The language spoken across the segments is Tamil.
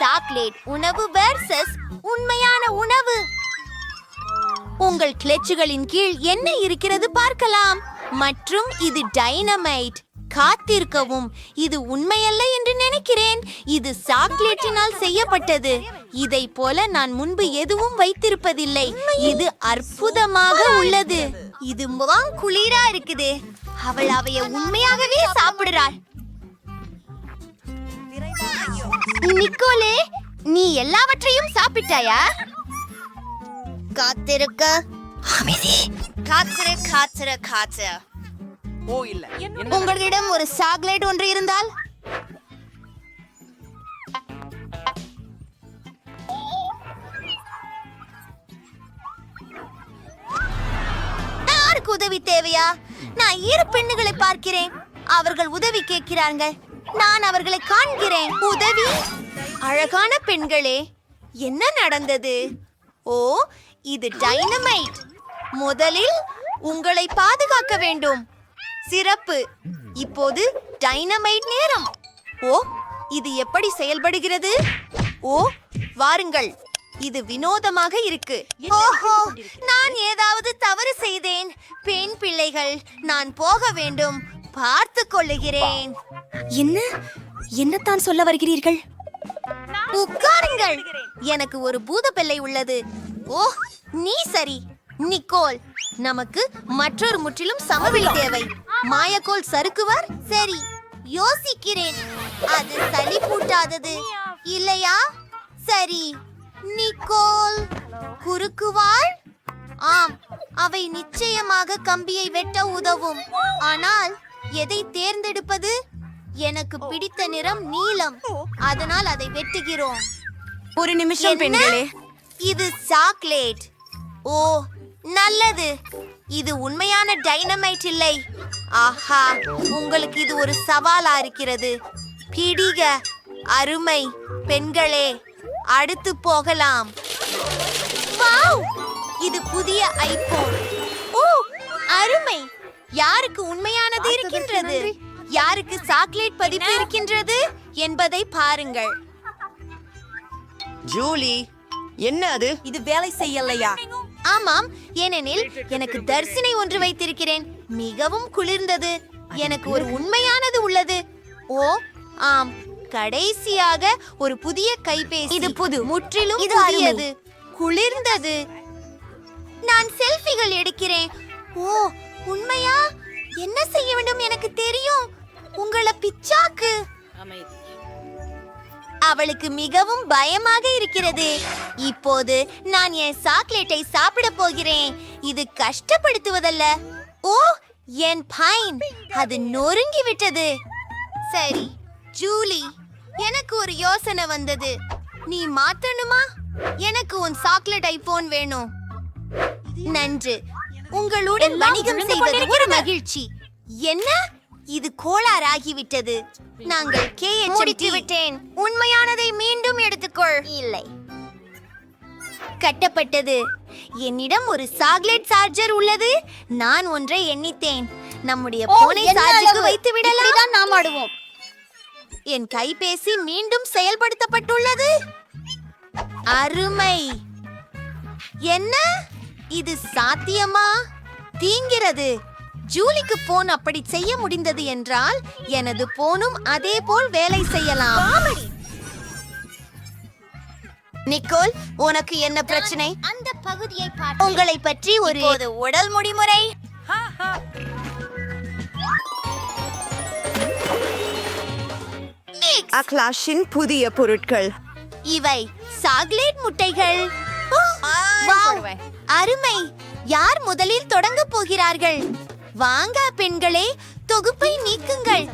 சாக்லேட் உணவு வெர்சஸ் உண்மையான உணவு. உங்கள் கிளச்சுகளின் கீழ் என்ன இருக்கிறது பார்க்கலாம். மற்றும் இது டைனமைட். காத்திருக்கவும், இது உண்மையல்ல என்று நினைக்கிறேன். இது சாக்லேட்டினால் செய்யப்பட்டது. இதை போல நான் முன்பு எதுவும் வைத்திருப்பதில்லை. இது அற்புதமாக உள்ளது. இது முகம் குளிரா இருக்குது. அவள் அவைய உண்மையாகவே சாப்பிடுறாள். நிக்கோலே, நீ எல்லாவற்றையும் சாப்பிட்டாயா? காத்திருக்க அமைதி. காத்திரு காத்திரு காத்திரு. ஓ இல்ல, உங்களிடம் ஒரு சாக்லேட் ஒன்று இருந்தால் யாருக்கு உதவி தேவையா? நான் இரு பெண்ணுகளை பார்க்கிறேன். அவர்கள் உதவி கேட்கிறார்கள். நான் அவர்களை காண்கிறேன். உதவி. அழகான பெண்களே, என்ன நடந்தது? ஓ, இது டைனமைட். முதலில் உங்களை பாதுகாக்க வேண்டும். சிறப்பு. இப்போது டைனமைட் நேரம். ஓ, இது எப்படி செயல்படுகிறது? ஓ, வாருங்கள். இது வினோதமாக இருக்கு. ஓஹோ, நான் ஏதாவது தவறு செய்தேன். பெண் பிள்ளைகள், நான் போக வேண்டும். பார்த்து கொள்ளுகிறேன். என்னத்தான் சொல்ல வருகிறீர்கள்? உட்காருங்கள். எனக்கு ஒரு பூத பிள்ளை உள்ளது. ஓ, நீ சரி. நிக்கோல், நமக்கு மற்றொரு முற்றிலும் சமவெளி தேவை. மாயக்கோல் சறுக்குவார். சரி, யோசிக்கிறேன். அது சளி பூட்டாதது இல்லையா? சரி. நிக்கோல், குறுக்குவாள். ஆம், அவை நிச்சயமாக கம்பியை வெட்ட உதவும். ஆனால் எதை தேர்ந்தெடுப்பது? எனக்கு பிடித்த நிறம் நீலம். அதனால் அதை வெட்டுகிறோம். ஒரு நிமிஷம் பெண்களே. இது சாக்லேட். ஓ, நல்லது. இது உண்மையான டைனமைட் இல்லை. ஆஹா, உங்களுக்கு இது ஒரு சவாலா இருக்கிறது. பிடிக. அருமை பெண்களே, அடுத்து போகலாம். வாவ், இது புதிய ஐபோன். ஓ, அருமை. யாருக்கு உண்மையானது இருக்கின்றது, யாருக்கு சாக்லேட் பதிப்பு இருக்கின்றது என்பதை பாருங்கள். ஜூலி, என்ன அது? இது வேலை செய்யலையா? ஆமாம், ஏனெனில் எனக்கு தர்சினை ஒன்று வைத்திருக்கிறேன். மிகவும் குளிர்ந்தது. எனக்கு ஒரு உண்மையானது உள்ளது. ஓ, ஆம், கடைசியாக ஒரு புதிய கைபேசி. இது புது. முற்றிலும் இது புதியது. குளிர்ந்தது. நான் செல்ஃபிகள் எடுக்கிறேன். ஓ, உண்மையா? என்ன செய்ய வேண்டும் எனக்கு தெரியும். உங்களை பிச்சாக்கு. அவளுக்கு மிகவும் பயமாக இருக்கிறது. இப்போது நான் என் சாக்லேட்டை சாப்பிட போகிறேன். இது கஷ்டப்படுத்துவதல்ல. ஓ, என் பைன், அது நொறுங்கி விட்டது. சரி, ஜூலி, எனக்கு ஒரு யோசனை வந்தது. நீ மாத்தணுமா? எனக்கு உன் சாக்லேட் ஐபோன் வேணும். நன்று. உங்களுடன் வணிகம் செய்வது ஒரு மகிழ்ச்சி. என்ன? இது கோளாறாகிவிட்டது. நாங்கள் முடித்து விட்டேன். உண்மையானதை மீண்டும் எடுத்துக்கொள். இல்லை, கட்டப்பட்டது. என்னிடம் ஒரு சாக்லேட் சார்ஜர் உள்ளது. நான் ஒன்றை எண்ணித்தேன். நம்முடைய போனை சார்ஜுக்கு வைத்து விடலாம். நாம் ஆடுவோம். என் கைபேசி மீண்டும் செயல்படுத்தப்பட்டுள்ளது. அருமை. என்ன? இது சாத்தியமா? தீங்கிறது. ஜூலிக்கு போன் அப்படி செய்ய முடிந்தது என்றால் எனது போனும் அதே போல் வேலை செய்யலாம். நிக்கோல், உனக்கு என்ன பிரச்சனை? அந்த பகுதியை உங்களை பற்றி ஒரு உடல் முடிமுறை. அக்லாஷின் புதிய பொருட்கள். இவை சாக்லேட் முட்டைகள். வாவ், அருமை. யார் முதலில் தொடங்க போகிறார்கள்? வாங்க பெண்களே, தொகுப்பை நீக்குங்கள்.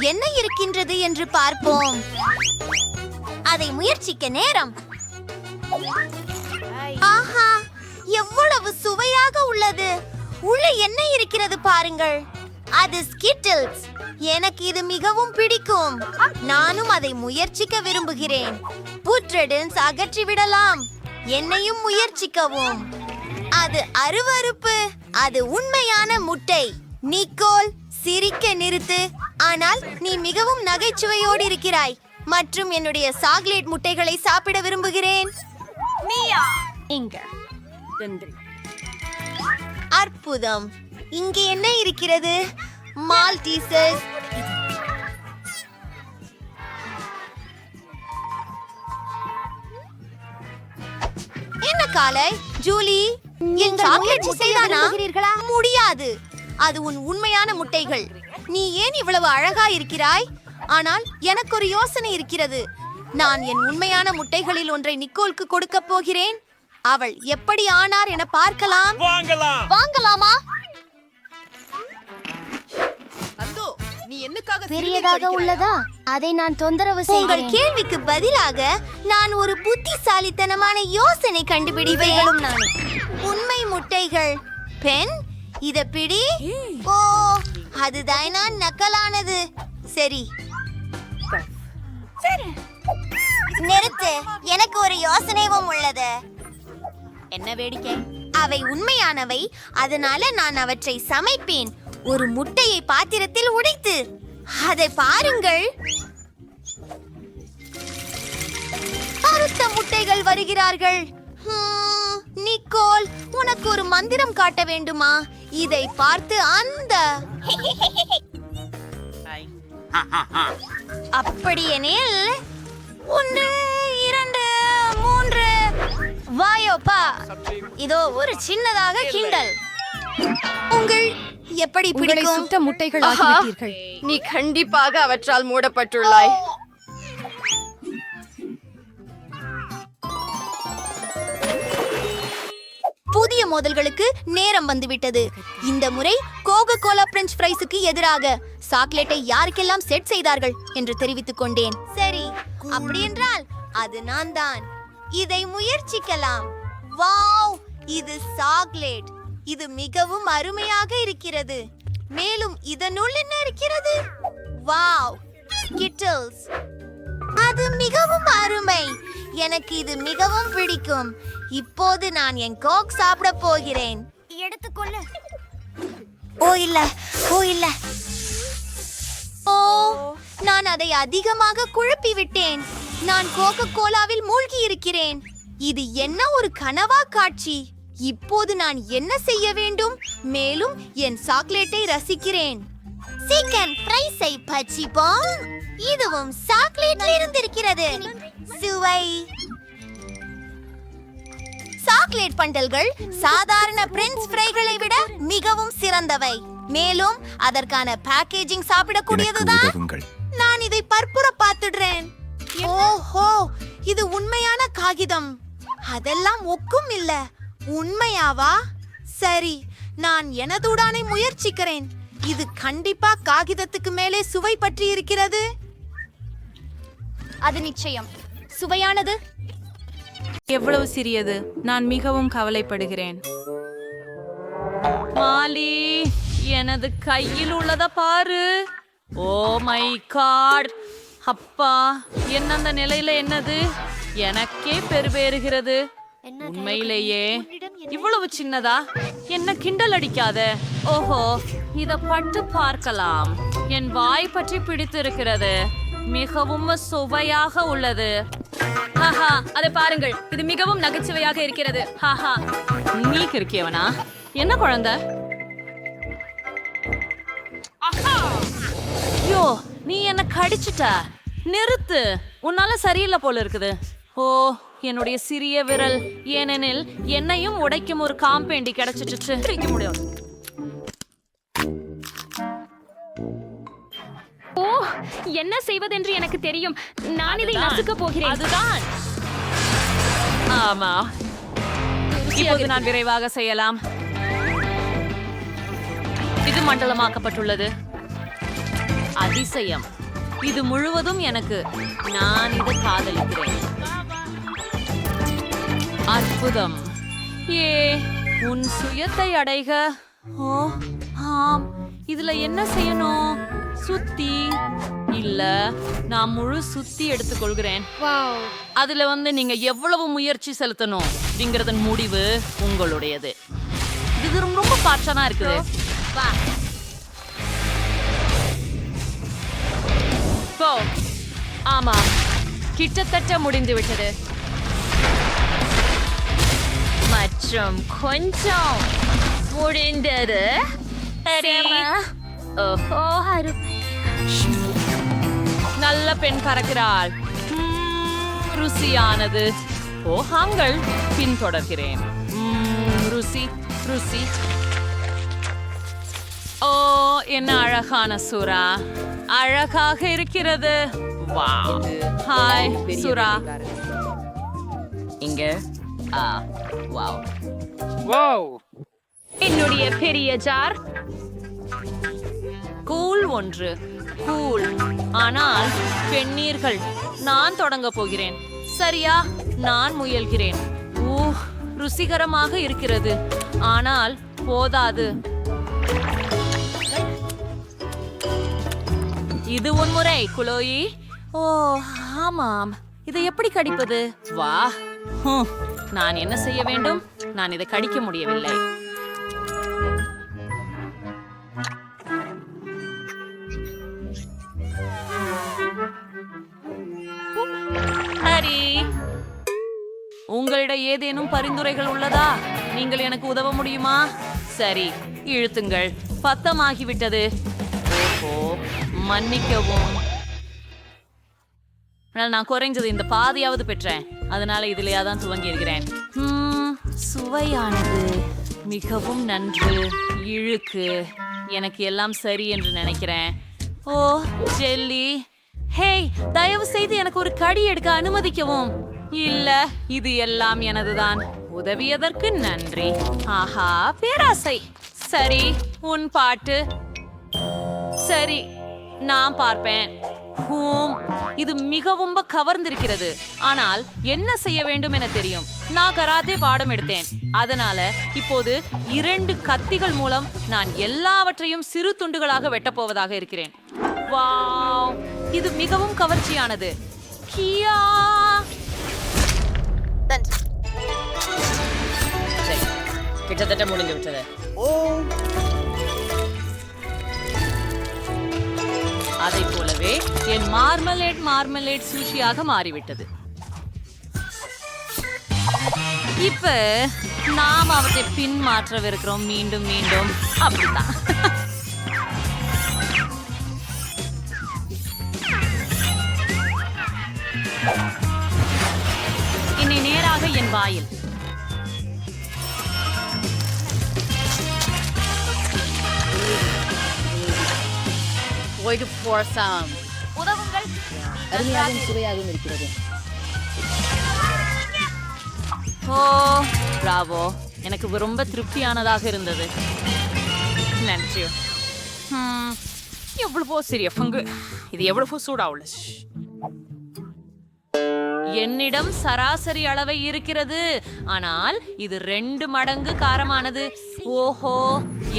என்ன இருக்கின்றது என்று பார்ப்போம். அதை முயற்சிக்க நேரம். ஆஹா, எவ்வளவு சுவையாக உள்ளது. உள்ள என்ன இருக்கிறது பாருங்கள். அது ஸ்கிட்டில்ஸ். எனக்கு இது மிகவும் பிடிக்கும். நானும் அதை முயற்சிக்க விரும்புகிறேன். புட்ரெடன்ஸ் அகற்றிவிடலாம். என்னையும் முயற்சிக்கவும். அது அருவருப்பு. அது உண்மையான முட்டை. நிக்கோல், சிரிக்க நிறுத்து. ஆனால் நீ மிகவும் நகைச்சுவையோடு இருக்கிறாய். மற்றும் என்னுடைய சாக்லேட் முட்டைகளை சாப்பிட விரும்புகிறேன். அற்புதம். இங்கே என்ன இருக்கிறது? மால்டீசஸ். என்ன காலை ஜூலி, என் சாக்லேட் முட்டைதானா? முடியாது, அது உன் உண்மையான முட்டைகள். நீ ஏன் இவ்வளவு அழகா இருக்கிறாய்? ஆனால் எனக்கு ஒரு யோசனை இருக்கிறது. நான் என் உண்மையான முட்டைகளில் ஒன்றை நிக்கோலுக்கு கொடுக்க போகிறேன். அவள் எப்படி ஆனார் என பார்க்கலாம். வாங்கலாமா? அந்தோ, நீ என்னக்காக பெரியதாக உள்ளதா? அதை நான் தொந்தரவு உங்கள் செய்கிறேன். கேள்விக்கு பதிலாக நான் ஒரு புத்திசாலித்தனமான யோசனை கண்டுபிடிப்பேன். உண்மை முட்டைகள். பெண், இத பிடி. ஓ, அதுதான் நான் நக்கலானது. சரி, நிறுத்து. எனக்கு ஒரு யோசனையும் உள்ளது. என்ன வேடிக்கை? அவை உண்மையானவை, அதனால நான் அவற்றை சமைப்பேன். ஒரு முட்டையை பாத்திரத்தில் உடைத்து அதை பாருங்கள். பருத்த முட்டைகள் வருகிறார்கள். நிக்கோல், உனக்கு ஒரு மந்திரம் காட்ட வேண்டுமா? இதை பார்த்து அந்த அப்படியெனில் 1 2 3 வாயோப்பா. இதோ ஒரு சின்னதாக கிண்டல். உங்கள் எப்படி பிடிக்கும்? சுட்ட முட்டைகள் ஆகிவிட்டீர்கள். நீ கண்டிப்பாக அவற்றால் மூடப்பட்டுள்ளாய். புதிய மோதல்களுக்கு நேரம் வந்துவிட்டது. இந்த முறை கோகோ கோலா பிரெஞ்ச் ஃப்ரைஸுக்கு எதிராக சாக்லேட்டை யாருக்கெல்லாம் செட் செய்தார்கள் என்று தெரிவித்துக் கொண்டேன். சரி, அப்படி என்றால் அது நான் தான். இதை முயற்சிக்கலாம். வாவ், இது சாக்லேட். இது மிகவும் அருமையாக இருக்கிறது. மேலும் இதனுள் என்ன இருக்கிறது? Wow, Skittles. அது மிகவும் அருமை. எனக்கு இது மிகவும் பிடிக்கும். இப்போது நான் என் கோக் சாப்பிட போகிறேன். எடுத்துக்கொள்ளு. ஓ இல்ல, ஓ இல்ல, ஓ, நான் அதை அதிகமாக குழப்பி விட்டேன். நான் கோகோ கோலாவில் மூழ்கி இருக்கிறேன். இது என்ன ஒரு கனவா காட்சி? இப்போது நான் என்ன செய்ய வேண்டும்? மேலும் என் சாக்லேட்டை ரசிக்கிறேன். சிக்கன் ஃப்ரைஸை பச்சிப்போம். இதுவும் சாக்லேட்டில் இருந்திருக்கிறது. சுவை. சாக்லேட் பண்டல்கள் சாதாரண பிரெஞ்ச் ஃப்ரைகளை விட மிகவும் சிறந்தவை. மேலும் அதற்கான பேக்கேஜிங் சாப்பிடக்கூடியதுதான். நான் இதை பற்புற பார்த்துடுறேன். ஓஹோ, இது உண்மையான காகிதம். அதெல்லாம் ஒக்கும் இல்ல. உண்மையாவா? சரி, நான் எனதுடானை முயற்சிக்கிறேன். இது கண்டிப்பா காகிதத்துக்கு மேலே சுவை பற்றி இருக்கிறது. அது நிச்சயம் சுவையானது. எவ்வளவு சிறியது. நான் மிகவும் கவலைப்படுகிறேன். மாலி, எனது கையில் உள்ளத பாரு. Oh my God. அப்பா, என்ன அந்த நிலையில என்னது? எனக்கே பெருபேறுகிறது. உண்மையிலேயே இவ்வளவு சின்னதா? என்ன கிண்டல் அடிக்காத. ஓஹோ, இத பட்டு பார்க்கலாம். என் வாய் பற்றி பிடித்து இருக்கிறது. மிகவும் சுவையாக உள்ளது. ஹாஹா, அதை பாருங்கள். இது மிகவும் நகைச்சுவையாக இருக்கிறது. ஹாஹா, நீ கிறுக்கியவனா? என்ன குழந்தை? ஐயோ, நீ என்ன கடிச்சிட்ட. நிறுத்து. உன்னால சரியில்லை போல இருக்குது. ஓ, என்னுடைய சிறிய விரல். ஏனெனில் என்னையும் உடைக்கும் ஒரு காம்பேண்டி கிடைச்சிட்டு பிரிக்க முடியாது. ஓ, என்ன செய்வதென்று எனக்கு தெரியும். நான் இதை நசுக்க போகிறேன். அதுதான். ஆமா, இப்போது நான் விரைவாக செய்யலாம். இது மண்டலமாக்கப்பட்டுள்ளது. அதிசயம். இது முழுவதும் எனக்கு. நான் இதை காதலிக்கிறேன். அற்புதம். ஏ, உன் சுயத்தை அடைக. ஓ ஆம், இதுல என்ன செய்யணும்? சுத்தி இல்ல, நான் முழு சுத்தி எடுத்துக்கொள்கிறேன். அதுல நீங்க எவ்வளவு முயற்சி செலுத்தணும் அப்படிங்கறதன் முடிவு உங்களுடையது. இது ரொம்ப பாற்றனா இருக்குது. வா. போ. ஆமா, கிட்டத்தட்ட முடிந்து விட்டது. மற்றும் கொஞ்சம் முடிந்தது. சரி. ஓஹோ, அருமை. நல்ல பெண் பறக்கிறாள். ருசியானது. ஓ, ஹாங்கள் பின்தொடர்கிறேன். ருசி ருசி. ஓ, என்ன அழகான சுறா. அழகாக இருக்கிறது. வாவ். ஹாய் சுறா. இங்க வாவ். என்னுடைய பெரிய ஜார். கூல் ஒன்று. கூல். ஆனால் பெண்ணீர்கள். நான் தொடங்க போகிறேன். சரியா? நான் முயல்கிறேன். ருசிகரமாக இருக்கிறது. ஆனால் போதாது. இது உன்முறை குளோயி. ஓ ஆமாம், இதை எப்படி கடிப்பது? வா. நான் என்ன செய்ய வேண்டும்? நான் இதை கடிக்க முடியவில்லை. ஹரி, உங்களிடம் ஏதேனும் பரிந்துரைகள் உள்ளதா? நீங்கள் எனக்கு உதவ முடியுமா? சரி, இழுத்துங்கள். பத்தமாகிவிட்டது. ஓஹோ, மன்னிக்கவும். நான் குறைஞ்சது இந்த பாதியாவது பெற்றேன். அதனால இதுலயா தான் துவங்கி இருக்கிறேன். சுவையானது. மிகவும் நன்று. இழுக்கு. எனக்கு எல்லாம் சரி என்று நினைக்கிறேன். ஓ ஜெல்லி. ஹேய், தயவு செய்து எனக்கு ஒரு கடி எடுக்க அனுமதிக்கவும். இல்ல, இது எல்லாம் எனதுதான். உதவியதற்கு நன்றி. ஆஹா, பேராசை. சரி, உன் பாட்டு. சரி, நான் பார்ப்பேன். இது மிகவும் கவர்ந்திருக்கிறது. ஆனால் என்ன செய்ய வேண்டும் என தெரியும். நான் கராத்தே பாடம் எடுத்தேன். அதனால இப்போது 2 கத்திகள் மூலம் நான் எல்லாவற்றையும் சிறு துண்டுகளாக வெட்டப்போவதாக இருக்கிறேன். வாவ், இது மிகவும் கவர்ச்சியானது. கியா. சரி, கிட்டத்தட்ட முடிந்து விட்டது. அதை போலவே என் மார்மலேட் சூஷியாக மாறிவிட்டது. இப்ப நாம் அவற்றை பின் மாற்றவிருக்கிறோம். மீண்டும் மீண்டும் அப்படித்தான். இனி நேராக என் வாயில். உதவுங்கள். அருமையாகவும் சுவையாகவும் இருக்கிறது. ஓ பிராவோ, எனக்கு ரொம்ப திருப்தியானதாக இருந்தது. நன்றி. எவ்வளவோ சிறிய பங்கு. இது எவ்வளவோ சூடா உள்ள. என்னிடம் சராசரி அளவை இருக்கிறது. ஆனால் இது 2 மடங்கு காரமானது. ஓஹோ,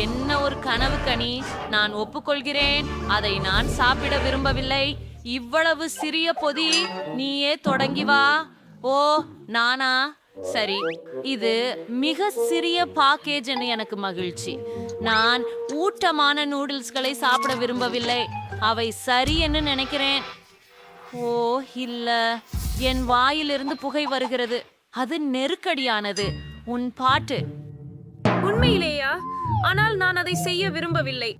என்ன ஒரு கனவு கனி. நான் ஒப்புக்கொள்கிறேன். அதை நான் சாப்பிட விரும்பவில்லை. இவ்வளவு சிறிய பொதி. நீயே தொடங்கி வா. ஓ நானா? சரி, இது மிக சிறிய பாக்கேஜ் என்று எனக்கு மகிழ்ச்சி. நான் ஊட்டமான நூடுல்ஸ்களை சாப்பிட விரும்பவில்லை. அவை சரி என்று நினைக்கிறேன். ஓ இல்ல, என் வாயிலிருந்து புகை வருகிறது. அது நெருக்கடியானது. உன் பாட்டு. உண்மையிலேயா? ஆனால் நான் அதை செய்ய விரும்பவில்லை.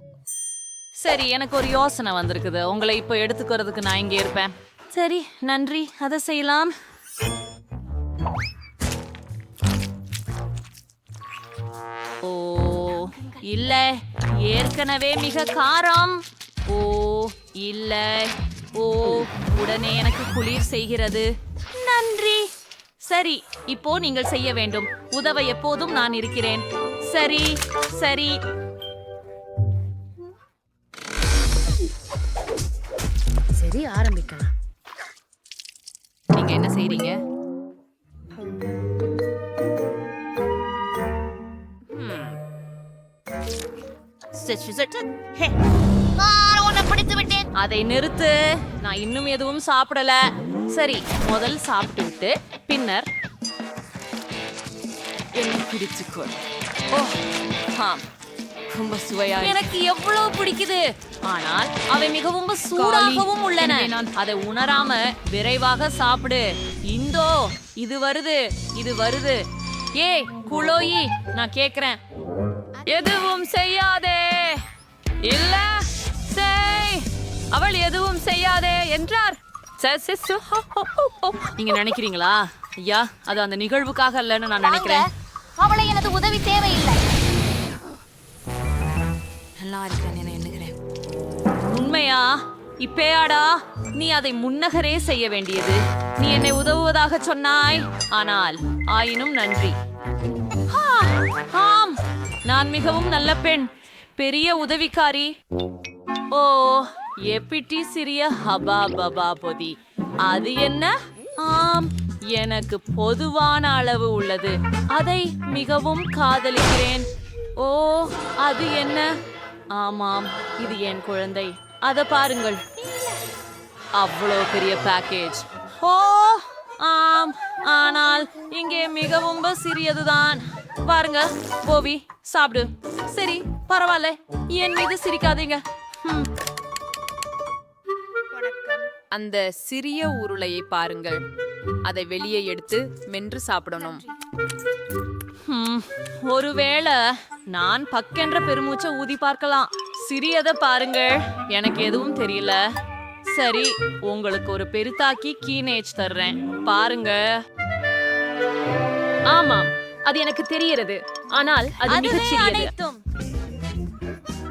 சரி, எனக்கு ஒரு யோசனை வந்திருக்குது. உங்களை இப்போ எடுத்துக்கிறதுக்கு நான் இங்கே இருப்பேன். சரி, நன்றி. அதை செய்யலாம். ஓ இல்ல, ஏற்கனவே மிக காரம். ஓ இல்ல. ஓ, உடனே எனக்கு குளிர் செய்கிறது. நன்றி. சரி, இப்போ நீங்கள் செய்ய வேண்டும். உதவ எப்போதும் நான் இருக்கிறேன். சரி சரி. சரி, ஆரம்பிக்கலாம். நீங்க என்ன செய்றீங்க? அதை நிறுத்து. நான் இன்னும் எதுவும் சாப்பிடல. சரி, முதல் சாப்பிட்டு விட்டு பின்னர் என்ன பிடிச்சுக்கோ. ஓ ஆம், ரொம்ப சுவையா. எனக்கு எவ்வளவு பிடிக்குது. ஆனால் அவை மிகவும் சூடாகவும் உள்ளன. அதை உணராம விரைவாக சாப்பிடு. இந்தோ இது வருது, இது வருது. ஏய் குளோயி, நான் கேக்குறேன், எதுவும் செய்யாதே. இல்ல செய். அவள் எதுவும் செய்யாதே என்றார். நீங்க நினைக்கிறீங்களா? ஐயா, அது அந்த நிகழ்வுக்காக இல்லைன்னு நான் நினைக்கிறேன். அவளை எனது உதவி தேவையில்லை. நல்லா இருக்கிறேன் என எண்ணுகிறேன். உண்மையா? இப்பேயாடா நீ அதை முன்னகரே செய்ய வேண்டியது. நீ என்னை உதவுவதாக சொன்னாய், ஆனால் ஆயினும் நன்றி. ஆம், நான் மிகவும் நல்ல பெண், பெரிய உதவிக்காரி. ஓ, எப்பிட்டி சிறிய ஹபா பபா பொதி. அது என்ன? ஆம், எனக்கு பொதுவான அளவு உள்ளது. அதை மிகவும் காதலிக்கிறேன். ஓ, அது என்ன? ஆமாம், இது என் குழந்தை. அத பாருங்கள், அவ்வளோ பெரிய பேக்கேஜ். ஓ ஆம், ஆனால் இங்கே மிகவும் சிறியதுதான். பாருங்க போவி, சாப்பிடு. சரி, பரவாயில்ல, என் மீது சிரிக்காதீங்க. அந்த சிறிய உருளையை பாருங்கள். அதை வெளியே எடுத்து மென்று சாப்பிடணும். ஒருவேளை நான் பக்கென்ற பெருமூச்சை ஊதி பார்க்கலாம். சிறியதை பாருங்கள், எனக்கு எதுவும் தெரியல. சரி, உங்களுக்கு ஒரு பெருத்தாக்கி கீனேஜ் தர்றேன், பாருங்க. ஆமாம், அது எனக்கு தெரிகிறது, ஆனால் அது மிகச் சிறியது.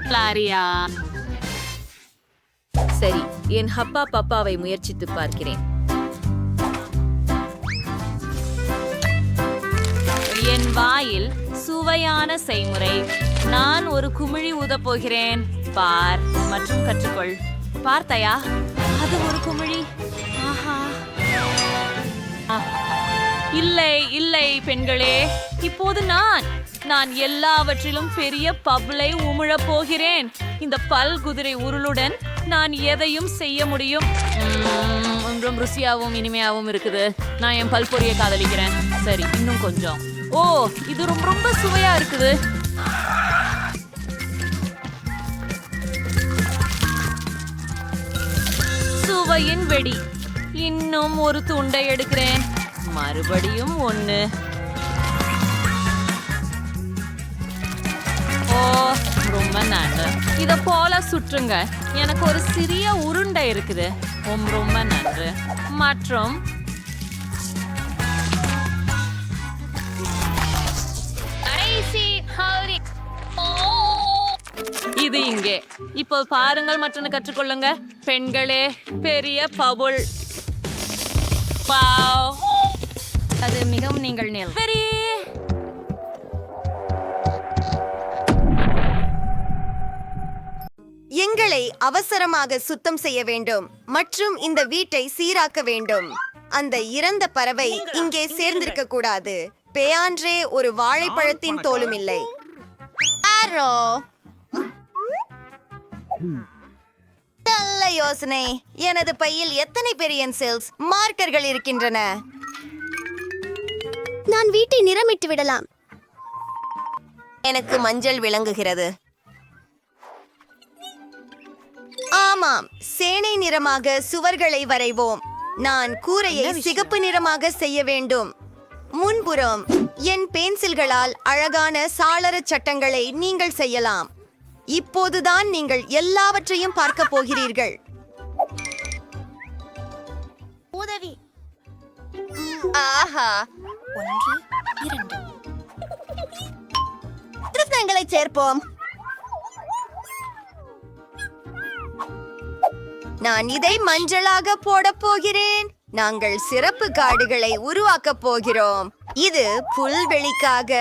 கிளாரியா, சரி, என் ஹப்பா பப்பாவை முயற்சித்து பார்க்கிறேன். என் வாயில் சுவையான செய்முறை. நான் ஒரு குமிழி ஊதப் போகிறேன். பார் மற்றும் கற்றுக்கொள். பார்த்தையா? அது ஒரு குமிழி. ஆஹா. இல்லை இல்லை பெண்களே, இப்போது நான் எல்லாவற்றிலும் பெரிய பப்ளை உமிழப் போகிறேன். இந்த பல் குதிரை உருளுடன் நான் எதையும் செய்ய முடியும். ரொம்ப ருசியாகவும் இனிமையாகவும் இருக்குது. நான் என் பல் பொரிய காதலிக்கிறேன். சரி, இன்னும் கொஞ்சம். ஓ, இது ரொம்ப ரொம்ப சுவையா இருக்குது. சுவையின் வெடி. இன்னும் ஒரு துண்டை எடுக்கிறேன். மறுபடியும் ஒண்ணு. ஓ, ரொம்ப நன்று. இத போல சுற்றுங்க. எனக்கு ஒரு சிறிய உருண்டை இருக்குது. ரொம்ப நன்று. மற்றும் இது இங்கே. இப்போ பாருங்கள், மற்றொன்று கற்றுக்கொள்ளுங்க பெண்களே. பெரிய பபுள். அது மிகவும் நீங்கள் பெரிய. எங்களை அவசரமாக சுத்தம் செய்ய வேண்டும் மற்றும் இந்த வீட்டை சீராக்க வேண்டும். அந்த இறந்த பறவை இங்கே சேர்ந்திருக்க கூடாது. பேயான்றே ஒரு வாழைப்பழத்தின் தோலும் இல்லை. நல்ல யோசனை. எனது பையில் எத்தனை பெரியன்சில்ஸ் மார்க்கர்கள் இருக்கின்றன? நான் வீட்டை நிறமிட்டு விடலாம். எனக்கு மஞ்சள் விளங்குகிறது. ஆமாம், சேனை நிறமாக சுவர்களை வரைவோம். நான் கூரையை சிகப்பு நிறமாக செய்ய வேண்டும். முன்புறம் என் பென்சில்களால் அழகான சாளர சட்டங்களை நீங்கள் செய்யலாம். இப்போதுதான் நீங்கள் எல்லாவற்றையும் பார்க்க போகிறீர்கள். உதவி. ஆஹா, 1 2 திருத்தங்களை சேர்ப்போம். நான் இதை மஞ்சளாக போடப் போகிறேன். நாங்கள் சிறப்பு காடுகளை உருவாக்கப் போகிறோம். இது புல்வெளிக்காக.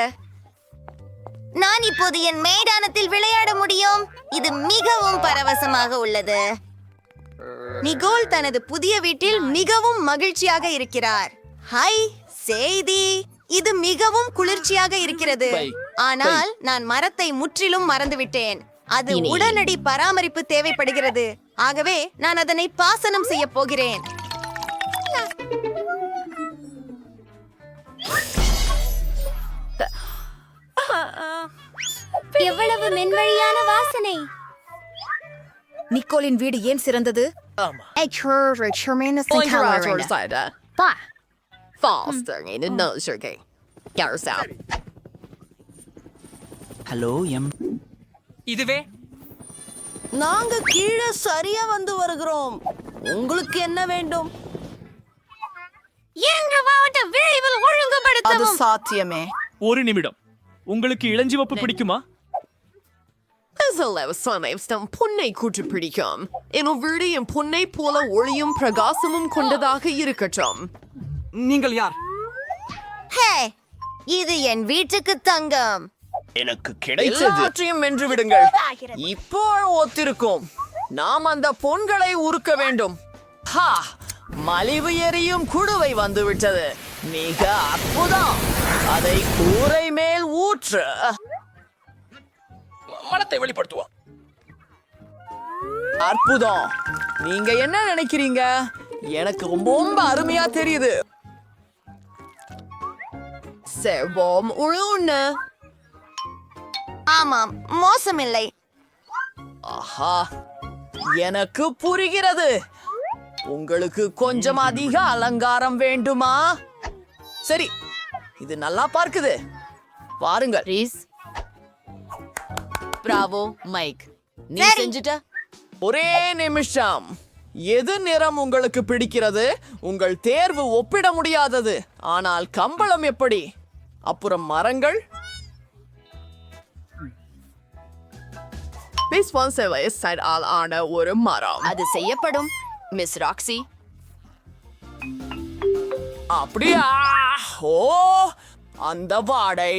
நான் இப்போது என் மைதானத்தில் விளையாட முடியும். இது மிகவும் பரவசமாக உள்ளது. நிகோல் தனது புதிய வீட்டில் மிகவும் மகிழ்ச்சியாக இருக்கிறார். ஹாய் செய்தி. இது மிகவும் குளிர்ச்சியாக இருக்கிறது. ஆனால் நான் மரத்தை முற்றிலும் மறந்துவிட்டேன். அது உடனடி பராமரிப்பு தேவைப்படுகிறது. ஆகவே நான் அதனை பாசனம் செய்ய போகிறேன். எவ்வளவு மென்வழியான வாசனை. நிக்கோலின் வீடு ஏன் சிறந்தது? ஹலோ இதுவே நாங்க கீழே சரியா வந்து வருகிறோம். உங்களுக்கு என்ன வேண்டும்? எங்க மாவட்ட விரைவில் அது ஒழுங்குபடுத்தவும். சாத்தியமே. ஒரு நிமிடம். உங்களுக்கு இளஞ்சிவப்பு பிடிக்குமா? பொன்னை கூற்று பிடிக்கும். என் வீடு என் பொன்னை போல ஒளியும் பிரகாசமும் கொண்டதாக இருக்கட்டும். நீங்கள் யார்? ஹே, இது என் வீட்டுக்கு தங்கம். எனக்கு கிடைச்சது. எல்லாவற்றையும் வென்று விடுங்கள். இப்போ ஒத்திருக்கும். நாம் அந்த பொன்களை உருக்க வேண்டும். ஹா, மலிவு எரியும் குடுவை வந்து விட்டது. மிக அற்புதம். அதை கூரை மேல் ஊற்று. மனத்தை வெளிப்படுத்துவோம். அற்புதம். நீங்க என்ன நினைக்கிறீங்க? எனக்கு ரொம்ப அருமையா தெரியுது. செல்வம் உழுன்னு. ஆமாம், மோசமில்லை. ஆஹா, எனக்கு புரிகிறது. உங்களுக்கு கொஞ்சம் அதிக அலங்காரம் வேண்டுமா? சரி, இது நல்லா பார்க்குது. பாருங்கள். பிராவோ மைக், நீ செஞ்சுட்ட. ஒரே நிமிஷம். எது நிறம் உங்களுக்கு பிடிக்கிறது? உங்கள் தேர்வு ஒப்பிட முடியாதது. ஆனால் கம்பளம் எப்படி? அப்புறம் மரங்கள். ஆன ஒரு மரம். அது செய்யப்படும், மிஸ் ராக்ஸி. அப்படியா? ஓ, அந்த வாடை.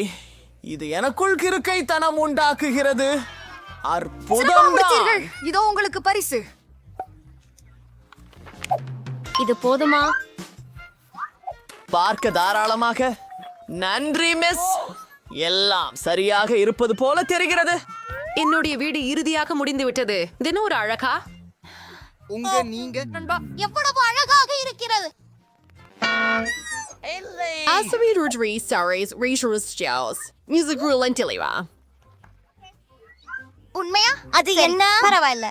இது எனக்குள் கிறுக்கைத்தனம் உண்டாக்குகிறது. அற்புதம். இதோ உங்களுக்கு பரிசு. இது போதுமா? பார்க்க தாராளமாக. நன்றி மிஸ். எல்லாம் சரியாக இருப்பது போல தெரிகிறது. என்னுடைய வீடு இறுதியாக முடிந்து விட்டது. தினம் ஒரு அழகா? எவ்வளவு அழகாக இருக்கிறது. உண்மையா? அது என்ன? பரவாயில்ல.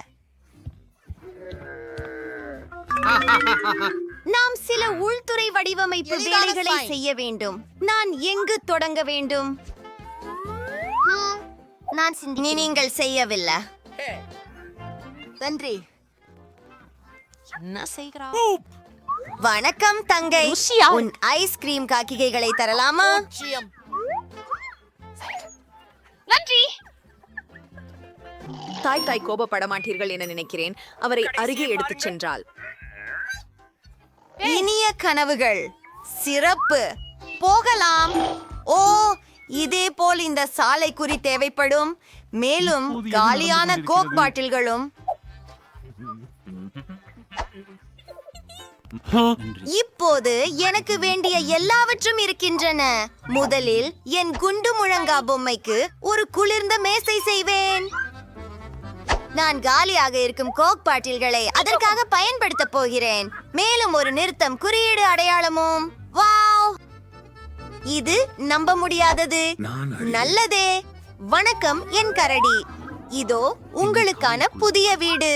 நாம் சில உள்துறை வடிவமைப்பு வேலைகளை செய்ய வேண்டும். நான் எங்கு தொடங்க வேண்டும்? நீங்கள் செய்யவில்லை. நன்றி. என்ன செய்கிறா? வணக்கம் தங்கை. உன் ஐஸ்கிரீம் காக்கிகைகளை தரலாமா? நன்றி. தாய் கோபப்பட மாட்டீர்கள் என நினைக்கிறேன். அவரை அருகே எடுத்துச் சென்றால். இனிய கனவுகள். சிறப்பு. போகலாம். ஓ, இதே போல் இந்த சாலை குறி தேவைப்படும். மேலும் காலியான கோக் பாட்டில்களும். இப்போது எனக்கு வேண்டிய எல்லாவற்றும் இருக்கின்றன. முதலில் என் குண்டு முழங்கா பொம்மைக்கு ஒரு குளிர்ந்த மேசை செய்வேன். நான் காலியாக இருக்கும் கோக் பாட்டில்களை அதற்காக பயன்படுத்த போகிறேன். மேலும் ஒரு நிறுத்தம் குறியீடு அடையாளமும். வாவ், இது நம்ப முடியாதது. நல்லதே. வணக்கம் என் கரடி. இதோ உங்களுக்கான புதிய வீடு.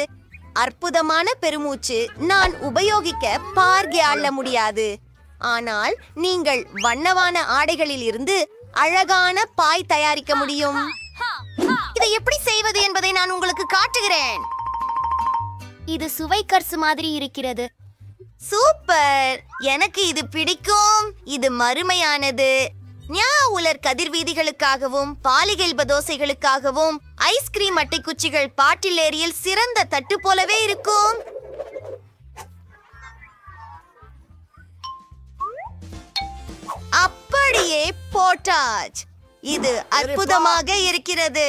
அற்புதமான பெருமூச்சு. நான் உபயோகிக்க பார்கே அள்ள முடியாது. ஆனால் நீங்கள் வண்ணவான ஆடைகளில் இருந்து அழகான பாய் தயாரிக்க முடியும். இதை எப்படி செய்வது என்பதை நான் உங்களுக்கு காட்டுகிறேன். இது சுவை கர்சு மாதிரி இருக்கிறது. சூப்பர். எனக்கு இது பிடிக்கும். இது மறுமையானது. உலர் கதிர்வீதிகளுக்காகவும் பாலிகெல்ப தோசைகளுக்காகவும் ஐஸ்கிரீம் அட்டை குச்சிகள் பாட்டில் ஏரியில் சிறந்த தட்டு போலவே இருக்கும். அப்படியே போட்டாச். இது அற்புதமாக இருக்கிறது.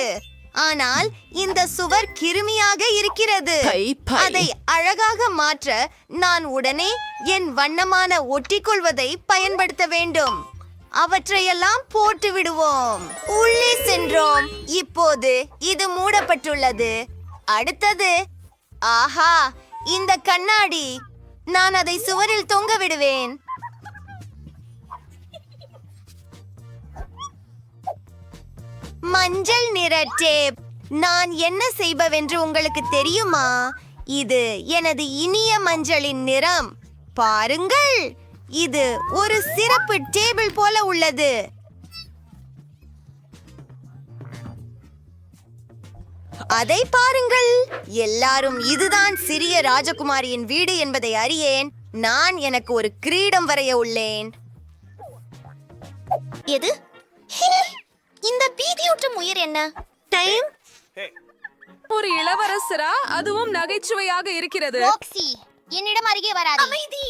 ஆனால் இந்த சுவர் கிருமியாக இருக்கிறது. அதை அழகாக மாற்ற நான் உடனே என் வண்ணமான ஒட்டிக்கொள்வதை பயன்படுத்த வேண்டும். அவற்றையெல்லாம் போட்டு விடுவோம். உள்ளே சென்றோம். இப்போது இது மூடப்பட்டுள்ளது. அடுத்தது, ஆஹா, இந்த கண்ணாடி. நான் அதை சுவரில் தொங்க விடுவேன். மஞ்சள் நிற டேப். நான் என்ன செய்பவென்று உங்களுக்கு தெரியுமா? இது எனது இனிய மஞ்சளின் நிறம். பாருங்கள், இது ஒரு சிறப்பு டேபிள் போல உள்ளது. அதை பாருங்கள். எல்லாரும் இதுதான் சிறிய ராஜகுமாரியின் வீடு என்பதை அறியேன். நான் எனக்கு ஒரு கிரீடம் வரைய உள்ளேன். எது? இந்த பீதியூட்டும் உயிர் என்ன? டைம் ஒரு இளவரசரா? அதுவும் நகைச்சுவையாக இருக்கிறது. என்னிடம் அருகே வராது. அமைதி.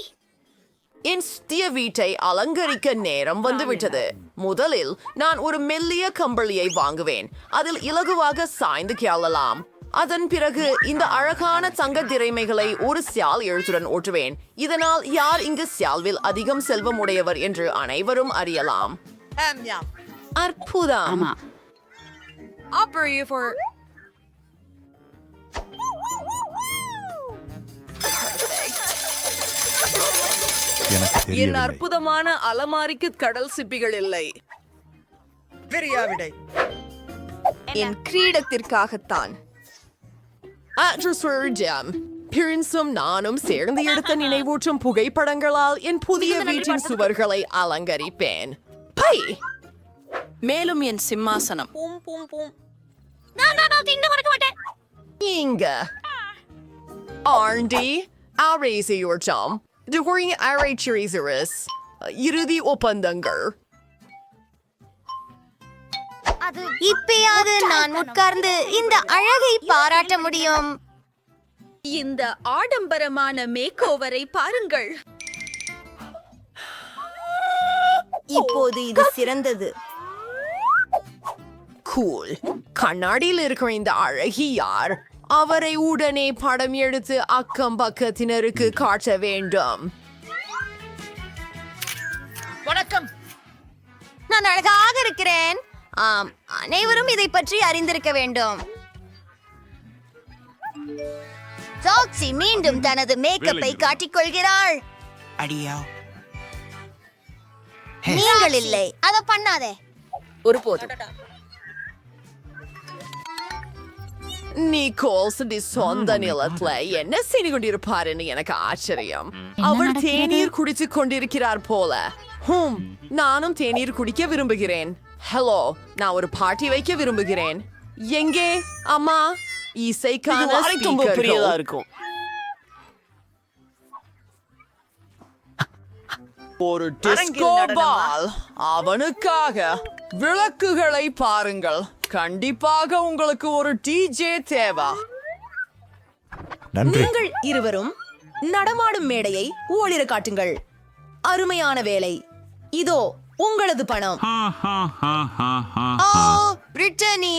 என் சிறிய வீட்டை அலங்கரிக்க நேரம் வந்துவிட்டது. முதலில் நான் ஒரு மெல்லிய கம்பளியை வாங்குவேன். அதில் இலகுவாக சாய்ந்து கேளலாம். அதன் பிறகு இந்த அழகான தங்க திரைமைகளை ஒரு சியால் எழுத்துடன் ஓட்டுவேன். இதனால் யார் இங்கு சியால்வில் அதிகம் செல்வம் உடையவர் என்று அனைவரும் அறியலாம். அற்புதம். என் அற்புதமான அலமாரிக்கு கடல் சிப்பிகள் இல்லை. என் கிரீடத்திற்காகத்தான். பிரின்ஸும் நானும் சேர்ந்து எடுத்த நினைவூட்டும் புகைப்படங்களால் என் புதிய வீட்டின் சுவர்களை அலங்கரிப்பேன். பை. மேலும் என் சிம்மாசனம். இங்க ஆண்டி அரேசியோர்டம் during Arachirisaris இறுதி ஒப்பந்தங்கள். இப்பயாவது நான் உட்கார்ந்து இந்த அழகை பாராட்ட முடியும். இந்த ஆடம்பரமான மேக்கோவரை பாருங்கள். இப்போது இது சிறந்தது. கூல். கண்ணாடியில் இருக்கிற இந்த அழகி யார்? அவரை உடனே படம் எடுத்து அக்கம் பக்கத்தினருக்கு காட்ட வேண்டும். வணக்கம். நான் அழகாக இருக்கிறேன். ஆம், அனைவரும் இதை பற்றி அறிந்திருக்க வேண்டும். சாக்சி மீண்டும் தனது மேக்கப்பை காட்டிக்கொள்கிறாள். நீங்கள் இல்லை, அதை பண்ணாதே. ஒருபோதும். நிக்கோல்ஸ் சொந்த நிலத்துல என்ன செய்து கொண்டிருப்பாருன்னு எனக்கு ஆச்சரியம். அவர் தேநீர் குடித்துக் கொண்டிருக்கிறார் போல. நானும் தேநீர் குடிக்க விரும்புகிறேன். ஹலோ, நான் ஒரு பார்ட்டி வைக்க விரும்புகிறேன். எங்கே? அம்மா, இசைக்கான ஸ்பீக்கர்கள். இருக்கும். ஒரு டிஸ்கோ பால். அவனுக்காக விளக்குகளை பாருங்கள். கண்டிப்பாக உங்களுக்கு ஒரு டிஜே தேவை. நீங்கள் இருவரும் நடமாடும் மேடையை ஓளிர காட்டுங்கள். அருமையான வேலை. இதோ உங்களது பணம். பிரிட்டனி,